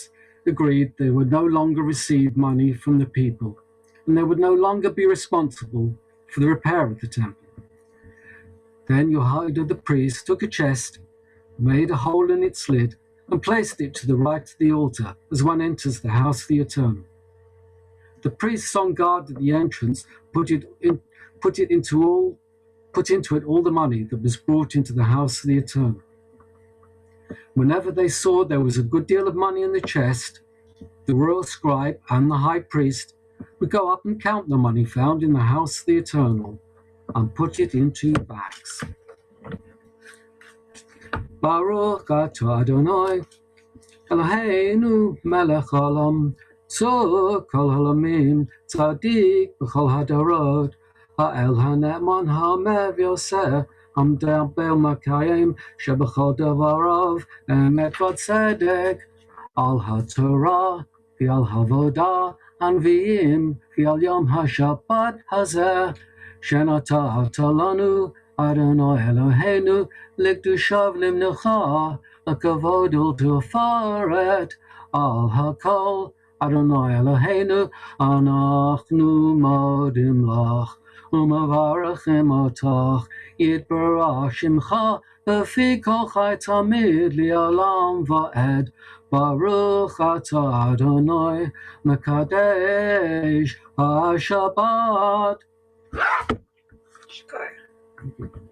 Speaker 4: agreed they would no longer receive money from the people, and they would no longer be responsible for the repair of the temple. Then Jehoiada the priest took a chest, made a hole in its lid, and placed it to the right of the altar as one enters the house of the Eternal. The priests on guard at the entrance put into it all the money that was brought into the house of the Eternal. Whenever they saw there was a good deal of money in the chest, the royal scribe and the high priest would go up and count the money found in the house of the Eternal and put it into bags. Baruch atah Adonai, Eloheinu melech haolam, tzur kol haolamim, tzadik b'chol hadarot, ha'el ha'ne'eman ha'mev yoseh, המדבר מקיים שבכל דבריו אמת וצדק, על התורה ועל העבודה הנביאים ועל יום השבת הזה, שנתת לנו אדוני אלוהינו לקדושה ולמנוחה, לכבוד ולתפארת, על הכל אדוני אלוהינו אנחנו מודים לך. ומברכים אותך, יתברך שמך בפי כל חי תמיד לעולם ועד. ברוך אתה אדוני מקדש השבת.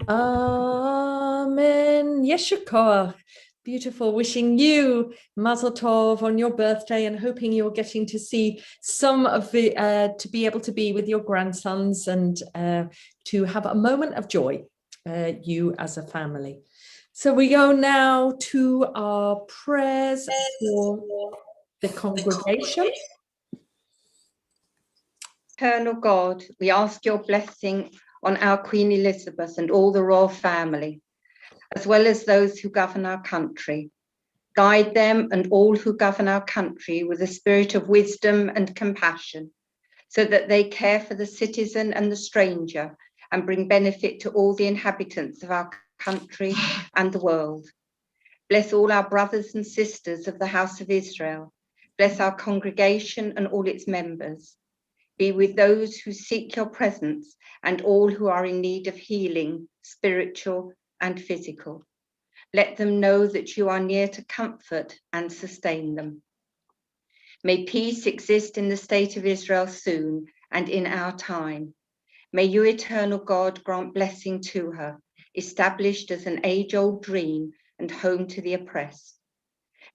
Speaker 1: Amen. Yeshua. Beautiful. Wishing you Mazel Tov on your birthday and hoping you're getting to see some of the, to be able to be with your grandsons and to have a moment of joy, you as a family. So we go now to our prayers for the congregation.
Speaker 5: Eternal God, we ask your blessing on our Queen Elizabeth and all the royal family, as well as those who govern our country. Guide them and all who govern our country with a spirit of wisdom and compassion, so that they care for the citizen and the stranger and bring benefit to all the inhabitants of our country and the world. Bless all our brothers and sisters of the house of Israel. Bless our congregation and all its members. Be with those who seek your presence and all who are in need of healing, spiritual and physical. Let them know that you are near to comfort and sustain them. May peace exist in the state of Israel soon and in our time. May you, eternal God, grant blessing to her, established as an age-old dream and home to the oppressed.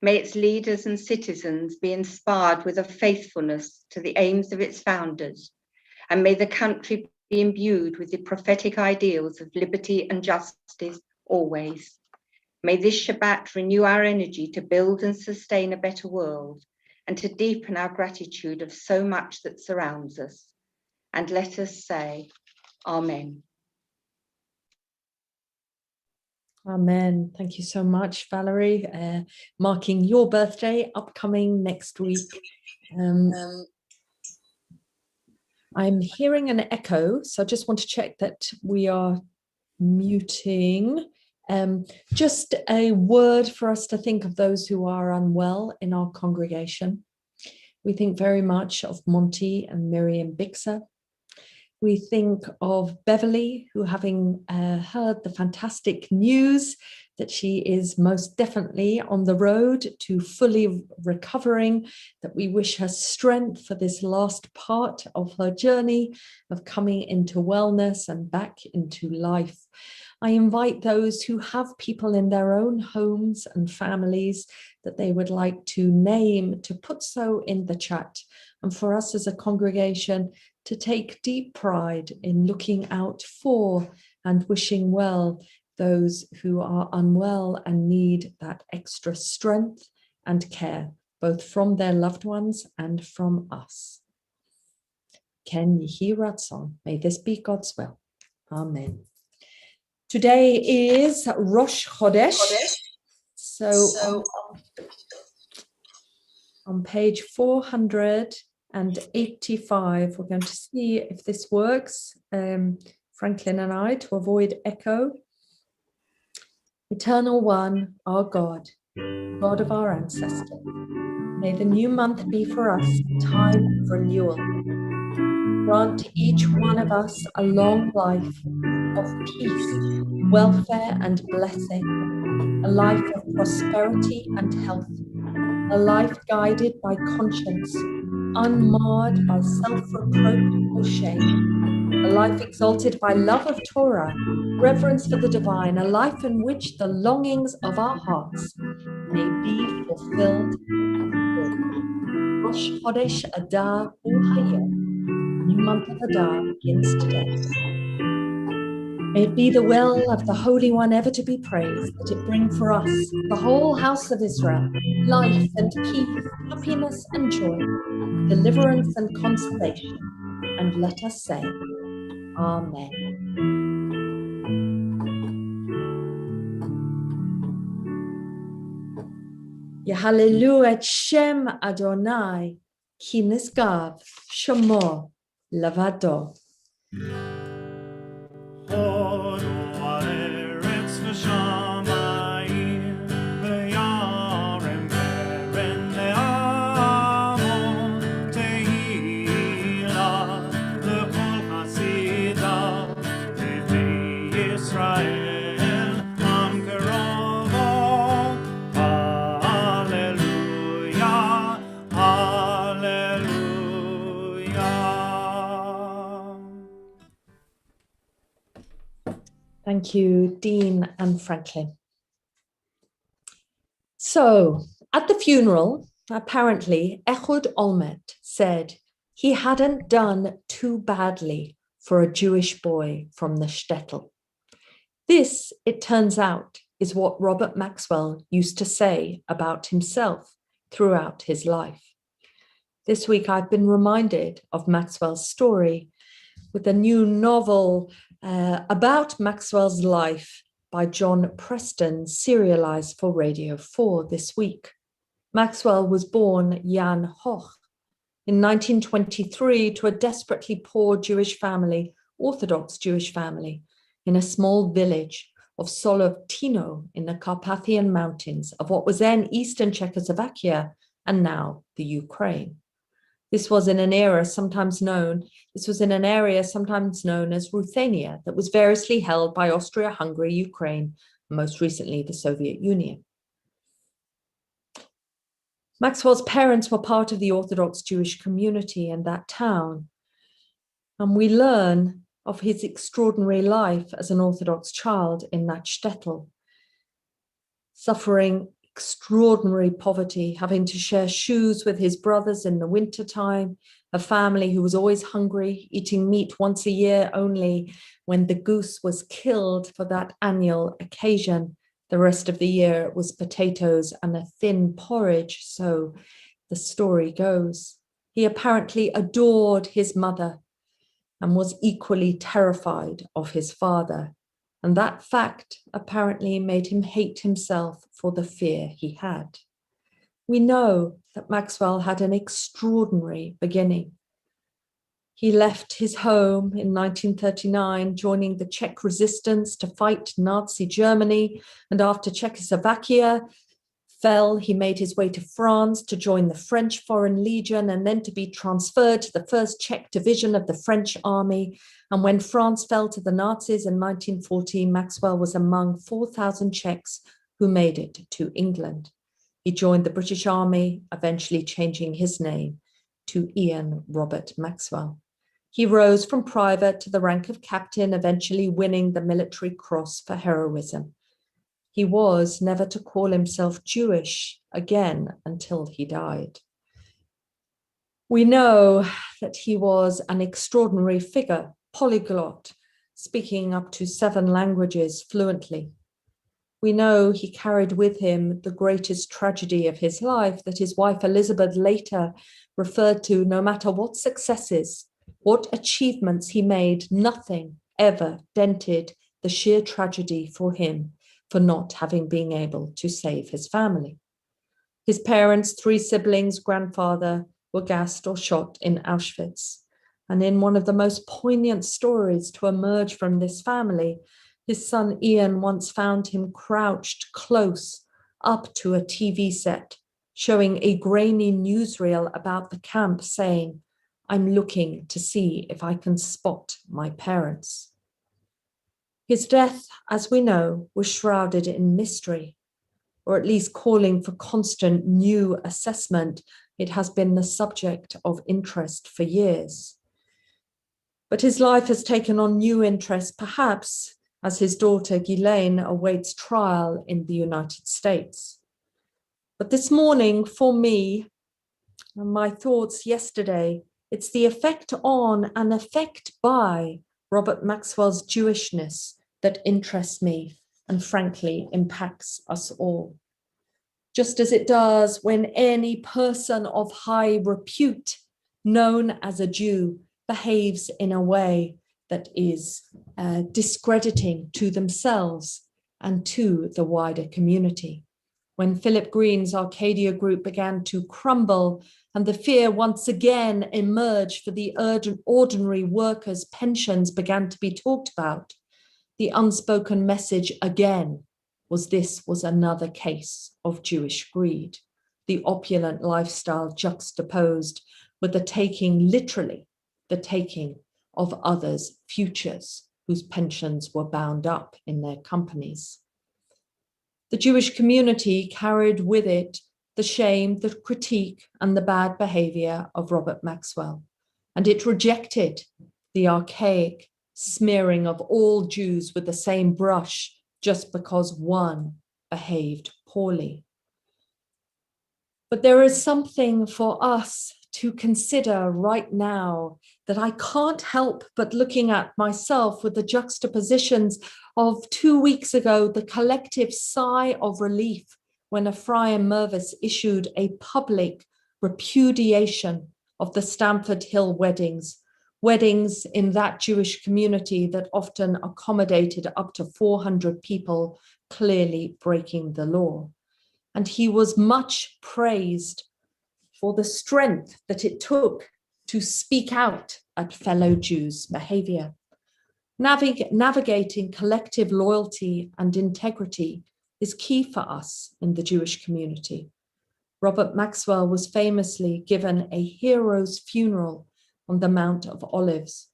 Speaker 5: May its leaders and citizens be inspired with a faithfulness to the aims of its founders, and may the country be imbued with the prophetic ideals of liberty and justice always. May this Shabbat renew our energy to build and sustain a better world and to deepen our gratitude of so much that surrounds us. And let us say, Amen.
Speaker 1: Amen. Thank you so much, Valerie. Marking your birthday, upcoming next week. I'm hearing an echo, so I just want to check that we are muting. Just a word for us to think of those who are unwell in our congregation. We think very much of Monty and Miriam Bixer. We think of Beverly, who having heard the fantastic news that she is most definitely on the road to fully recovering, that we wish her strength for this last part of her journey of coming into wellness and back into life. I invite those who have people in their own homes and families that they would like to name to put so in the chat. And for us as a congregation to take deep pride in looking out for and wishing well those who are unwell and need that extra strength and care, both from their loved ones and from us. Ken Yehi Ratzon, may this be God's will. Amen. Today is Rosh Chodesh. So on page 485, we're going to see if this works, Franklin and I, to avoid echo. Eternal One, our God, God of our ancestors, may the new month be for us a time of renewal. Grant to each one of us a long life of peace, welfare and blessing, a life of prosperity and health, a life guided by conscience, unmarred by self-reproach or shame, a life exalted by love of Torah, reverence for the divine, a life in which the longings of our hearts may be fulfilled. Rosh Chodesh Adar Hu Hayom, new month of Adar begins today. May it be the will of the Holy One ever to be praised, that it bring for us, the whole house of Israel, life and peace, happiness and joy, deliverance and consolation. And let us say, Amen. Yehallelu et Shem Adonai, ki nisgav shemo levado.
Speaker 2: Hodu haaretz v'shamayim, v'yarem keren le'amon, tehila l'kol chasidav, Bnei Yisrael, am kerovo. Hallelujah, hallelujah.
Speaker 1: Thank you, Dean and Franklin. So, at the funeral, apparently, Ehud Olmert said he hadn't done too badly for a Jewish boy from the shtetl. This, it turns out, is what Robert Maxwell used to say about himself throughout his life. This week, I've been reminded of Maxwell's story with a new novel about Maxwell's life by John Preston, serialized for Radio 4 this week. Maxwell was born Jan Hoch in 1923 to a desperately poor Jewish family, Orthodox Jewish family, in a small village of Solovtino in the Carpathian Mountains of what was then Eastern Czechoslovakia and now the Ukraine. This was in an area sometimes known as Ruthenia, that was variously held by Austria-Hungary, Ukraine, and most recently the Soviet Union. Maxwell's parents were part of the Orthodox Jewish community in that town, and we learn of his extraordinary life as an Orthodox child in that shtetl, suffering extraordinary poverty, having to share shoes with his brothers in the wintertime, a family who was always hungry, eating meat once a year only when the goose was killed for that annual occasion. The rest of the year it was potatoes and a thin porridge, so the story goes. He apparently adored his mother and was equally terrified of his father. and that fact apparently made him hate himself for the fear he had. We know that Maxwell had an extraordinary beginning. He left his home in 1939, joining the Czech resistance to fight Nazi Germany, and after Czechoslovakia fell, he made his way to France to join the French Foreign Legion and then to be transferred to the 1st Czech Division of the French Army. And when France fell to the Nazis in 1914, Maxwell was among 4,000 Czechs who made it to England. He joined the British Army, eventually changing his name to Ian Robert Maxwell. He rose from private to the rank of captain, eventually winning the Military Cross for heroism. He was never to call himself Jewish again until he died. We know that he was an extraordinary figure, polyglot, speaking up to 7 languages fluently. We know he carried with him the greatest tragedy of his life that his wife Elizabeth later referred to. No matter what successes, what achievements he made, nothing ever dented the sheer tragedy for him for not having been able to save his family. His parents, 3 siblings, grandfather were gassed or shot in Auschwitz. And in one of the most poignant stories to emerge from this family, his son Ian once found him crouched close up to a TV set, showing a grainy newsreel about the camp saying, "I'm looking to see if I can spot my parents." His death, as we know, was shrouded in mystery, or at least calling for constant new assessment. It has been the subject of interest for years. But his life has taken on new interest, perhaps as his daughter Ghislaine awaits trial in the United States. But this morning, for me, and my thoughts yesterday, it's the effect on and effect by Robert Maxwell's Jewishness that interests me and frankly impacts us all. Just as it does when any person of high repute known as a Jew behaves in a way that is discrediting to themselves and to the wider community. When Philip Green's Arcadia Group began to crumble and the fear once again emerged for the ordinary workers' pensions began to be talked about, the unspoken message again was this was another case of Jewish greed, the opulent lifestyle juxtaposed with the taking, literally, the taking of others' futures whose pensions were bound up in their companies. The Jewish community carried with it the shame, the critique, and the bad behavior of Robert Maxwell, and it rejected the archaic smearing of all Jews with the same brush just because one behaved poorly. But there is something for us to consider right now that I can't help but looking at myself with the juxtapositions of 2 weeks ago, the collective sigh of relief when Ephraim Mervis issued a public repudiation of the Stamford Hill weddings in that Jewish community that often accommodated up to 400 people, clearly breaking the law. And he was much praised for the strength that it took to speak out at fellow Jews' behavior. Navigating collective loyalty and integrity is key for us in the Jewish community. Robert Maxwell was famously given a hero's funeral on the Mount of Olives.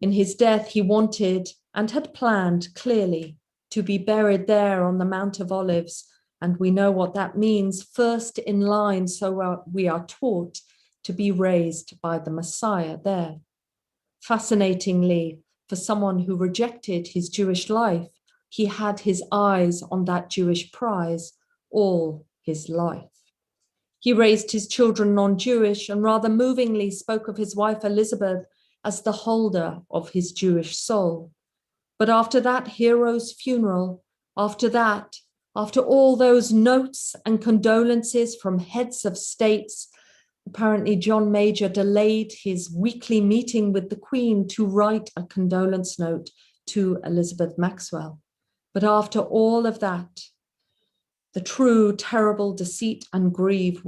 Speaker 1: In his death, he wanted and had planned clearly to be buried there on the Mount of Olives. And we know what that means, first in line, so we are taught, to be raised by the Messiah there. Fascinatingly, for someone who rejected his Jewish life, he had his eyes on that Jewish prize all his life. He raised his children non-Jewish and rather movingly spoke of his wife Elizabeth as the holder of his Jewish soul. But after that hero's funeral, after all those notes and condolences from heads of states, apparently John Major delayed his weekly meeting with the Queen to write a condolence note to Elizabeth Maxwell. But after all of that, the true terrible deceit and greed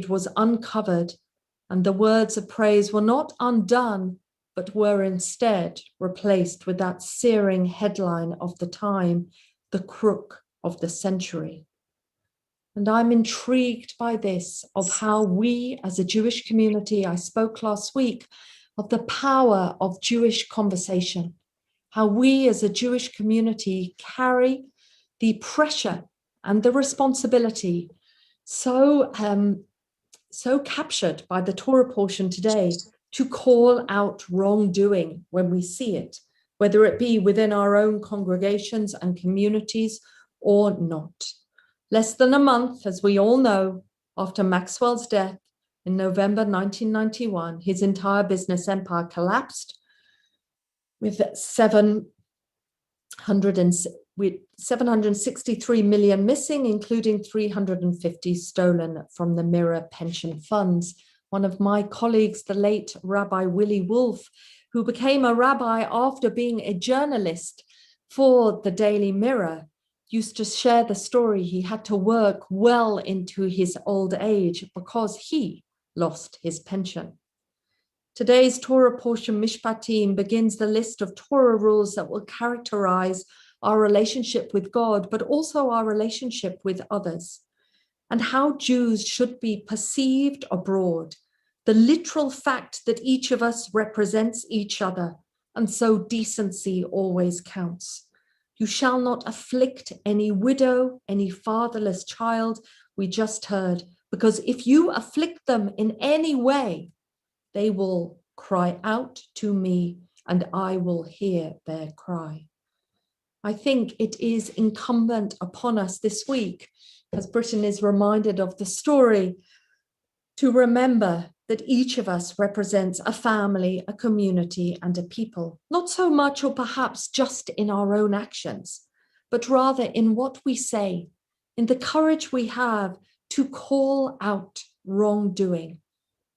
Speaker 1: was uncovered, and the words of praise were not undone, but were instead replaced with that searing headline of the time, the crook of the century. And I'm intrigued by this, of how we as a Jewish community, I spoke last week of the power of Jewish conversation, how we as a Jewish community carry the pressure and the responsibility so captured by the Torah portion today to call out wrongdoing when we see it, whether it be within our own congregations and communities or not. Less than a month, as we all know, after Maxwell's death in November 1991, his entire business empire collapsed with 763 million missing, including 350 stolen from the Mirror pension funds. One of my colleagues, the late Rabbi Willie Wolf, who became a rabbi after being a journalist for the Daily Mirror, used to share the story. He had to work well into his old age because he lost his pension. Today's Torah portion, Mishpatim, begins the list of Torah rules that will characterize our relationship with God, but also our relationship with others, and how Jews should be perceived abroad. The literal fact that each of us represents each other, and so decency always counts. You shall not afflict any widow, any fatherless child, we just heard, because if you afflict them in any way, they will cry out to me and I will hear their cry. I think it is incumbent upon us this week, as Britain is reminded of the story, to remember that each of us represents a family, a community, and a people, not so much or perhaps just in our own actions, but rather in what we say, in the courage we have to call out wrongdoing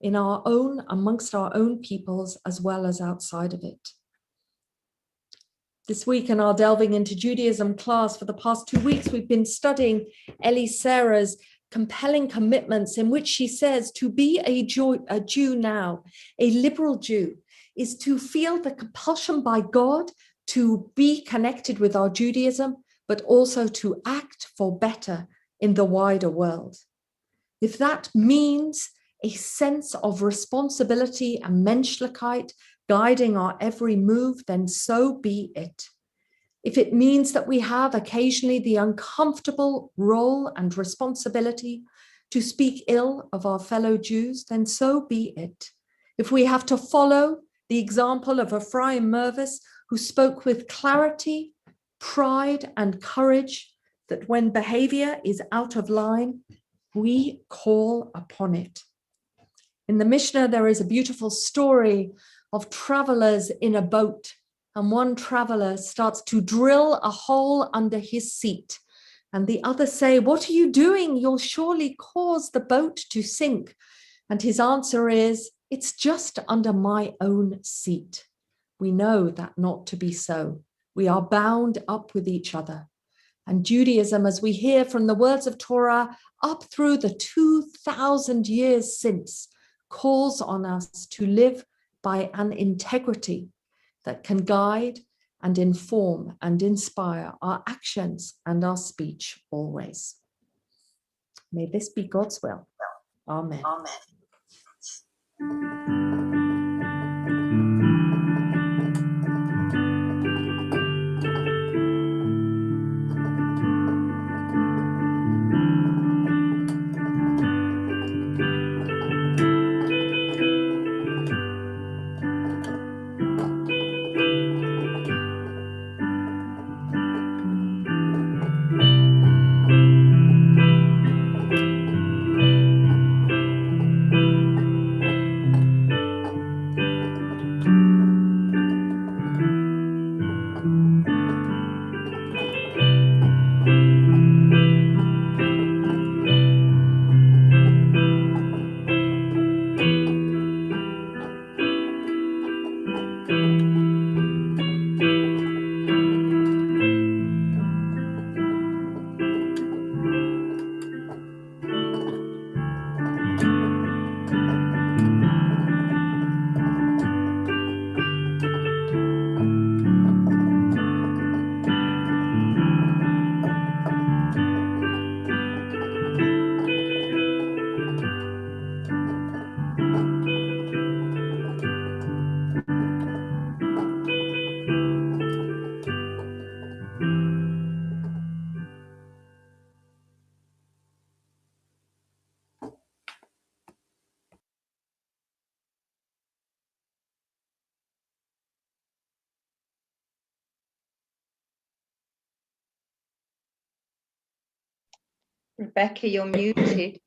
Speaker 1: in our own, amongst our own peoples, as well as outside of it. This week in our Delving into Judaism class for the past 2 weeks, we've been studying Ellie Sarah's compelling commitments, in which she says to be a Jew now, a liberal Jew, is to feel the compulsion by God to be connected with our Judaism, but also to act for better in the wider world. If that means a sense of responsibility and menschlichkeit guiding our every move, then so be it. If it means that we have occasionally the uncomfortable role and responsibility to speak ill of our fellow Jews, then so be it. If we have to follow the example of Ephraim Mervis, who spoke with clarity, pride, and courage, that when behavior is out of line, we call upon it. In the Mishnah, there is a beautiful story of travelers in a boat, and one traveler starts to drill a hole under his seat, and the others say, "What are you doing? You'll surely cause the boat to sink." And his answer is, "It's just under my own seat." We know that not to be so. We are bound up with each other. And Judaism, as we hear from the words of Torah up through the 2,000 years since, calls on us to live by an integrity that can guide and inform and inspire our actions and our speech always. May this be God's will. Amen.
Speaker 5: Rebecca, you're muted.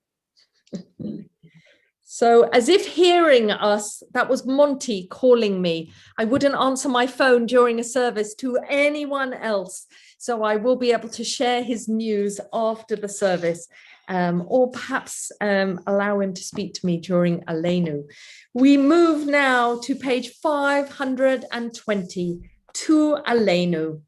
Speaker 1: So as if hearing us, that was Monty calling me. I wouldn't answer my phone during a service to anyone else. So I will be able to share his news after the service, or perhaps allow him to speak to me during Aleinu. We move now to page 520, to Aleinu.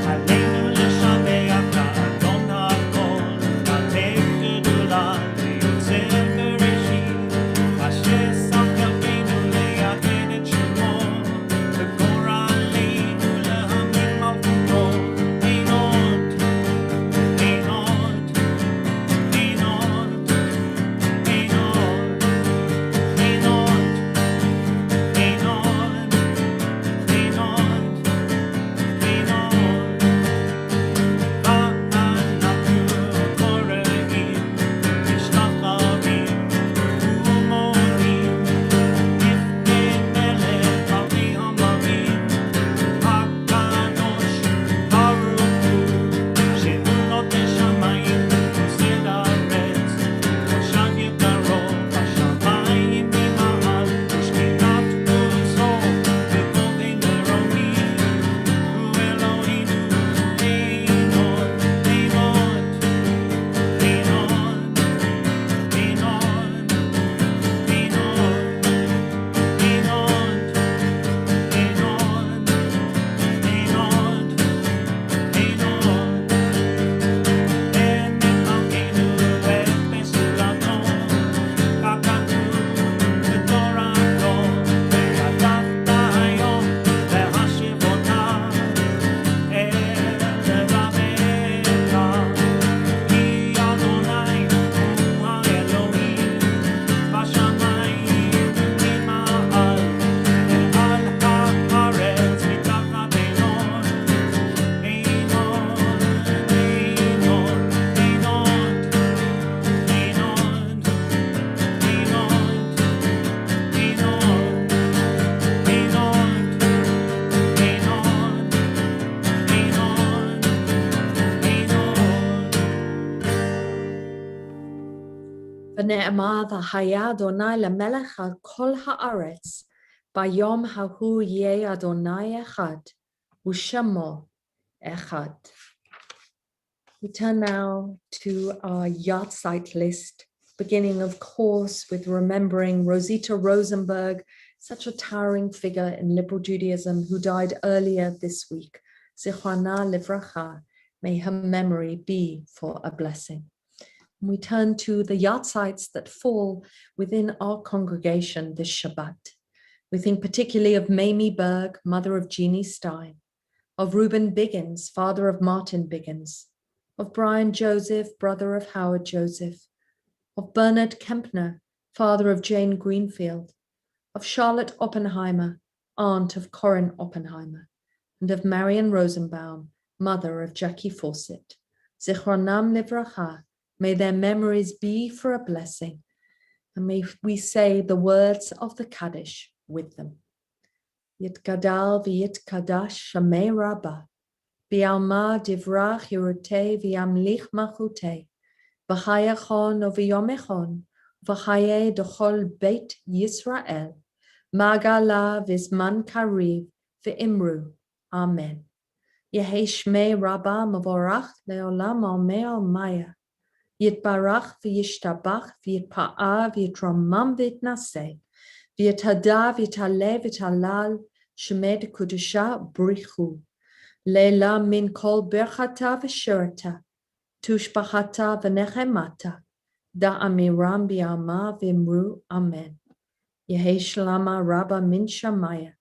Speaker 2: עלינו לשבח לאדון הכל, לתת גדולה ליוצר בראשית, אשר שם חלקנו לייחד את שמו, וגורלנו להאמין מלכותו. אין עוד, אין עוד, אין עוד, אין עוד, אין עוד, אין עוד, אין עוד, אין עוד.
Speaker 1: ונאמר והיה אדוני למלך על כל הארץ, ביום ההוא יהיה אדוני אחד, ושמו אחד. We turn now to our yard site list, beginning of course with remembering Rosita Rosenberg, such a towering figure in liberal Judaism who died earlier this week. Zichronah livracha, may her memory be for a blessing. We turn to the yard sites that fall within our congregation this Shabbat. We think particularly of Mamie Berg, mother of Jeannie Stein, of Reuben Biggins, father of Martin Biggins, of Brian Joseph, brother of Howard Joseph, of Bernard Kempner, father of Jane Greenfield, of Charlotte Oppenheimer, aunt of Corin Oppenheimer, and of Marion Rosenbaum, mother of Jackie Fawcett. Zichronam livracha, may their memories be for a blessing, and may we say the words of the Kaddish with them. Yitgadal v'yitkadash shamei rabbah, bi'alma divrach hirutei v'yamlich malchutei, v'chayachon u'v'yomechon, v'chaye d'chol beit Yisrael, magala v'zman kariv v'imru. Amen. Yehi shmei rabbah mavorach le'olam almei maya. Yitbarach v'yishtabach v'yitpa'a v'yitromam v'yitnaseh v'yithada v'yitale v'yitalal shemed kudusha brichu leila min kol berchata v'shirata tushbachata v'nechemata da'amiram bi'alma v'imru amen. Yehi shlama rabba min shamaya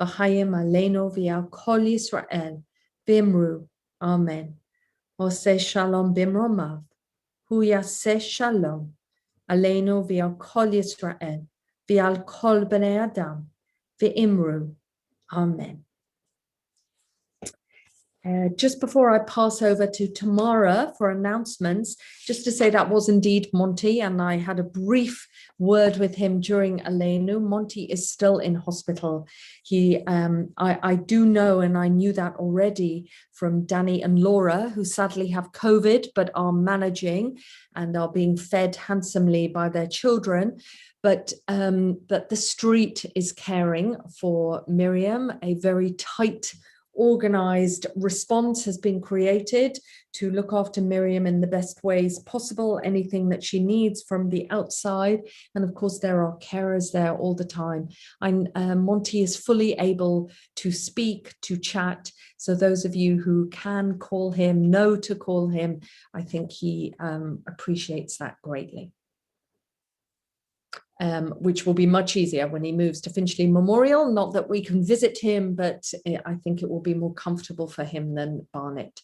Speaker 1: v'chayim aleinu v'yal kol Yisrael v'imru amen. Oseh shalom bimromav hu yaseh shalom aleinu v'al kol Yisrael v'al kol bnei adam v'imru. Amen. Just before I pass over to Tamara for announcements, just to say that was indeed Monty, and I had a brief word with him during Aleinu. Monty is still in hospital. I do know, and I knew that already from Danny and Laura, who sadly have COVID, but are managing and are being fed handsomely by their children. But the street is caring for Miriam. A very tight, organized response has been created to look after Miriam in the best ways possible, anything that she needs from the outside. And of course, there are carers there all the time. Monty is fully able to speak, to chat. So those of you who can call him, know to call him, I think he appreciates that greatly. Which will be much easier when he moves to Finchley Memorial. Not that we can visit him, but I think it will be more comfortable for him than Barnet.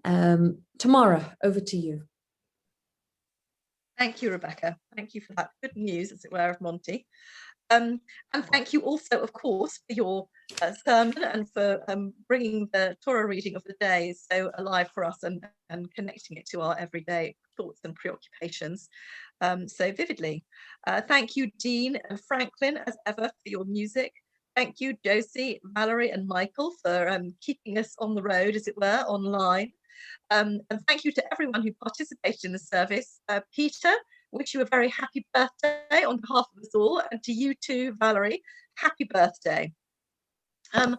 Speaker 1: Tamara, over to you.
Speaker 3: Thank you, Rebecca. Thank you for that good news, as it were, of Monty. And thank you also, of course, for your sermon and for bringing the Torah reading of the day so alive for us and connecting it to our everyday thoughts and preoccupations so vividly. Thank you, Dean and Franklin, as ever, for your music. Thank you, Josie, Valerie and Michael for keeping us on the road, as it were, online. And thank you to everyone who participated in the service. Peter, wish you a very happy birthday on behalf of us all, and to you too, Valerie, happy birthday. I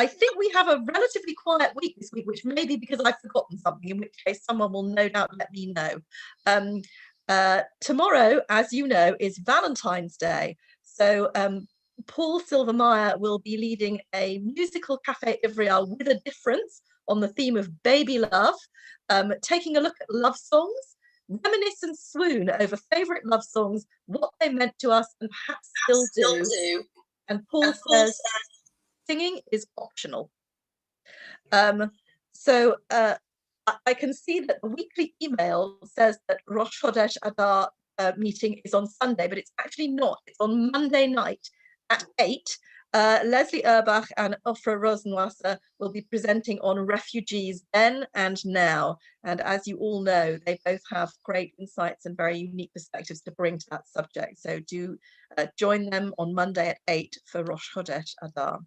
Speaker 3: think we have a relatively quiet week this week, which may be because I've forgotten something, in which case someone will no doubt let me know. Tomorrow, as you know, is Valentine's Day. So Paul Silvermeyer will be leading a musical Cafe Ivriel with a difference on the theme of baby love, taking a look at love songs, reminisce and swoon over favourite love songs, what they meant to us and perhaps still do. And Paul says singing is optional. So I can see that the weekly email says that Rosh Chodesh Adar meeting is on Sunday, but it's actually not. It's on Monday night at 8. Leslie Erbach and Ofra Rosenwasser will be presenting on refugees then and now. And as you all know, they both have great insights and very unique perspectives to bring to that subject. So do join them on Monday at 8 for Rosh Chodesh Adar.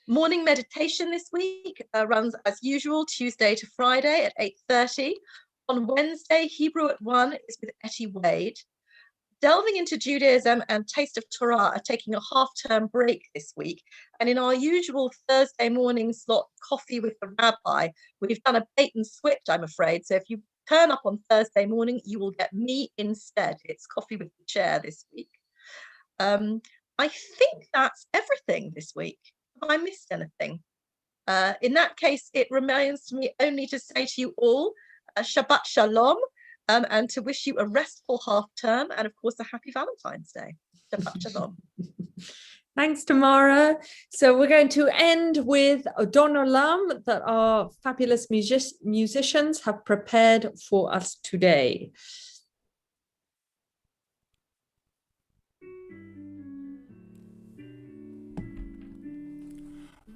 Speaker 3: Morning meditation this week runs as usual Tuesday to Friday at 8:30. On Wednesday, Hebrew at 1 is with Etty Wade. Delving into Judaism and Taste of Torah are taking a half-term break this week. And in our usual Thursday morning slot, Coffee with the Rabbi, we've done a bait and switch, I'm afraid. So if you turn up on Thursday morning, you will get me instead. It's Coffee with the Chair this week. I think that's everything this week. Have I missed anything? In that case, it remains to me only to say to you all, Shabbat Shalom, and to wish you a restful half term and of course a happy Valentine's Day. Shabbat Shalom.
Speaker 1: Thanks, Tamara. So we're going to end with Adon Olam that our fabulous musicians have prepared for us today.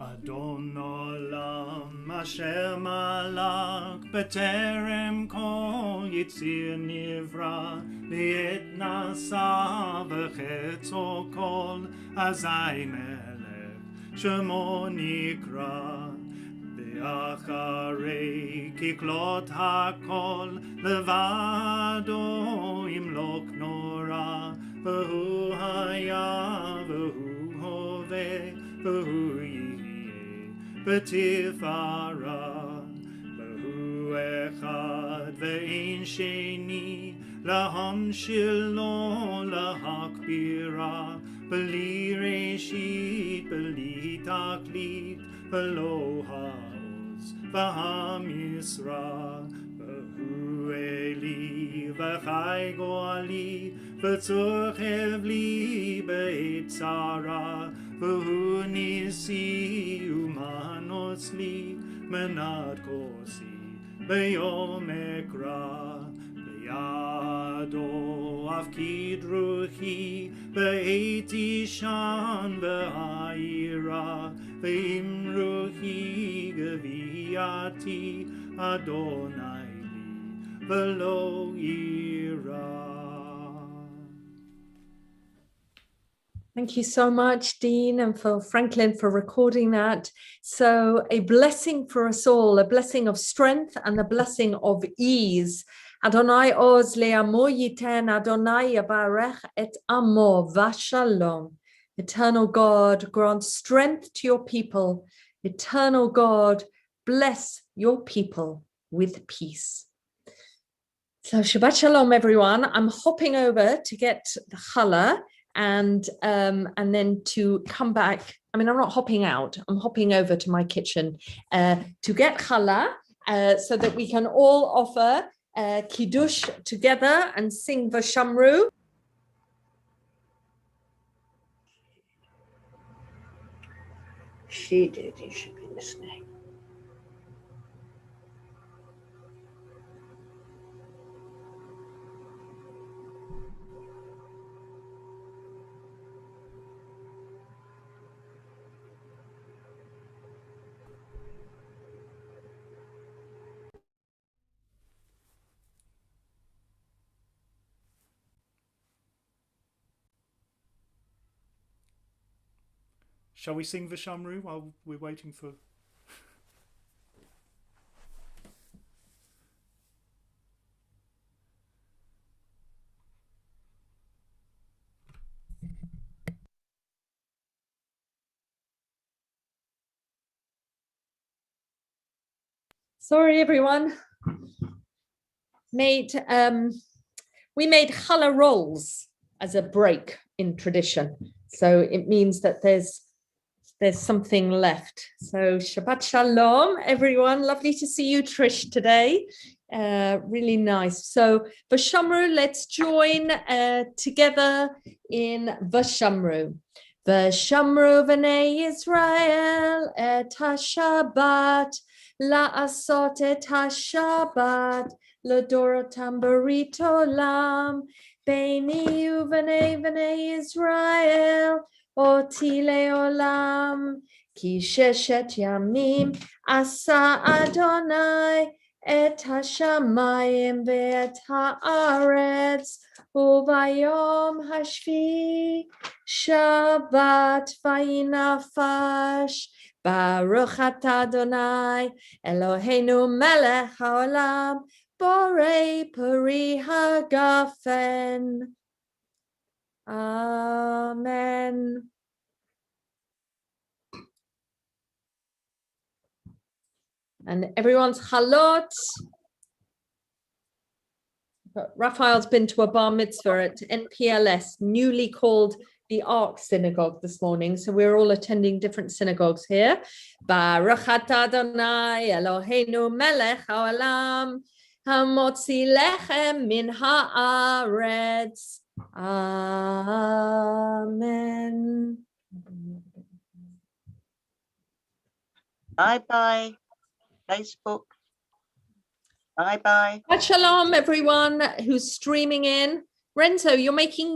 Speaker 2: אדון עולם אשר מלך בטרם כל יציר נברא לעת נשא וחצו כל אזי מלך שמו נקרא ואחרי ככלות הכל לבדו ימלוק נורא והוא היה והוא הווה והוא בתפארה, והוא אחד ואין שני, להמשיל לו להכבירה, בלי ראשית, בלי תכלית, ולא העוז והמשרה. והוא אלי וחי גואלי, וצור חבלי בעת צרה, והוא ניסי ומנוס לי, מנת כוסי ביום אקרא. בידו הפקיד רוחי, והייתי שם בעירה, ועם רוחי גבייתי, אדוני לי, ולא יירא.
Speaker 1: Thank you so much, Dean, and for Franklin for recording that. So a blessing for us all, a blessing of strength and a blessing of ease. Adonai oz le'amo yiten, Adonai yabarech et amo v'shalom. Eternal God, grant strength to your people. Eternal God, bless your people with peace. So Shabbat Shalom, everyone. I'm hopping over to get the challah and then to come back. I mean, I'm not hopping out. I'm hopping over to my kitchen to get challah so that we can all offer kiddush together and sing Vashamru.
Speaker 6: She did. You should be listening.
Speaker 2: Shall we sing Vishamru while we're waiting for...
Speaker 1: Sorry, everyone. We made challah rolls as a break in tradition. So it means that there's something left. So Shabbat Shalom, everyone. Lovely to see you, Trish, today. Really nice. So Vashamru, let's join together in Vashamru. Vashamru v'nei Israel et ha-Shabbat, la'asot et ha-Shabbat, l'dorotam barit olam, beini v'nei Israel, oti le'olam, ki sheshet yamim asa Adonai et hashamayim ve'et haaretz, uvayom hashvi Shabbat vayinafash. Baruch atah Adonai Eloheinu melech haolam, borei peri hagafen. Amen. And everyone's halot. Raphael's been to a bar mitzvah at NPLS, newly called the Ark Synagogue this morning. So we're all attending different synagogues here. Baruch atah Adonai Eloheinu melech haolam, hamotzi lechem min haaretz. Amen.
Speaker 6: Bye-bye, Facebook. Bye-bye.
Speaker 1: Shabbat Shalom, everyone who's streaming in. Renzo, you're making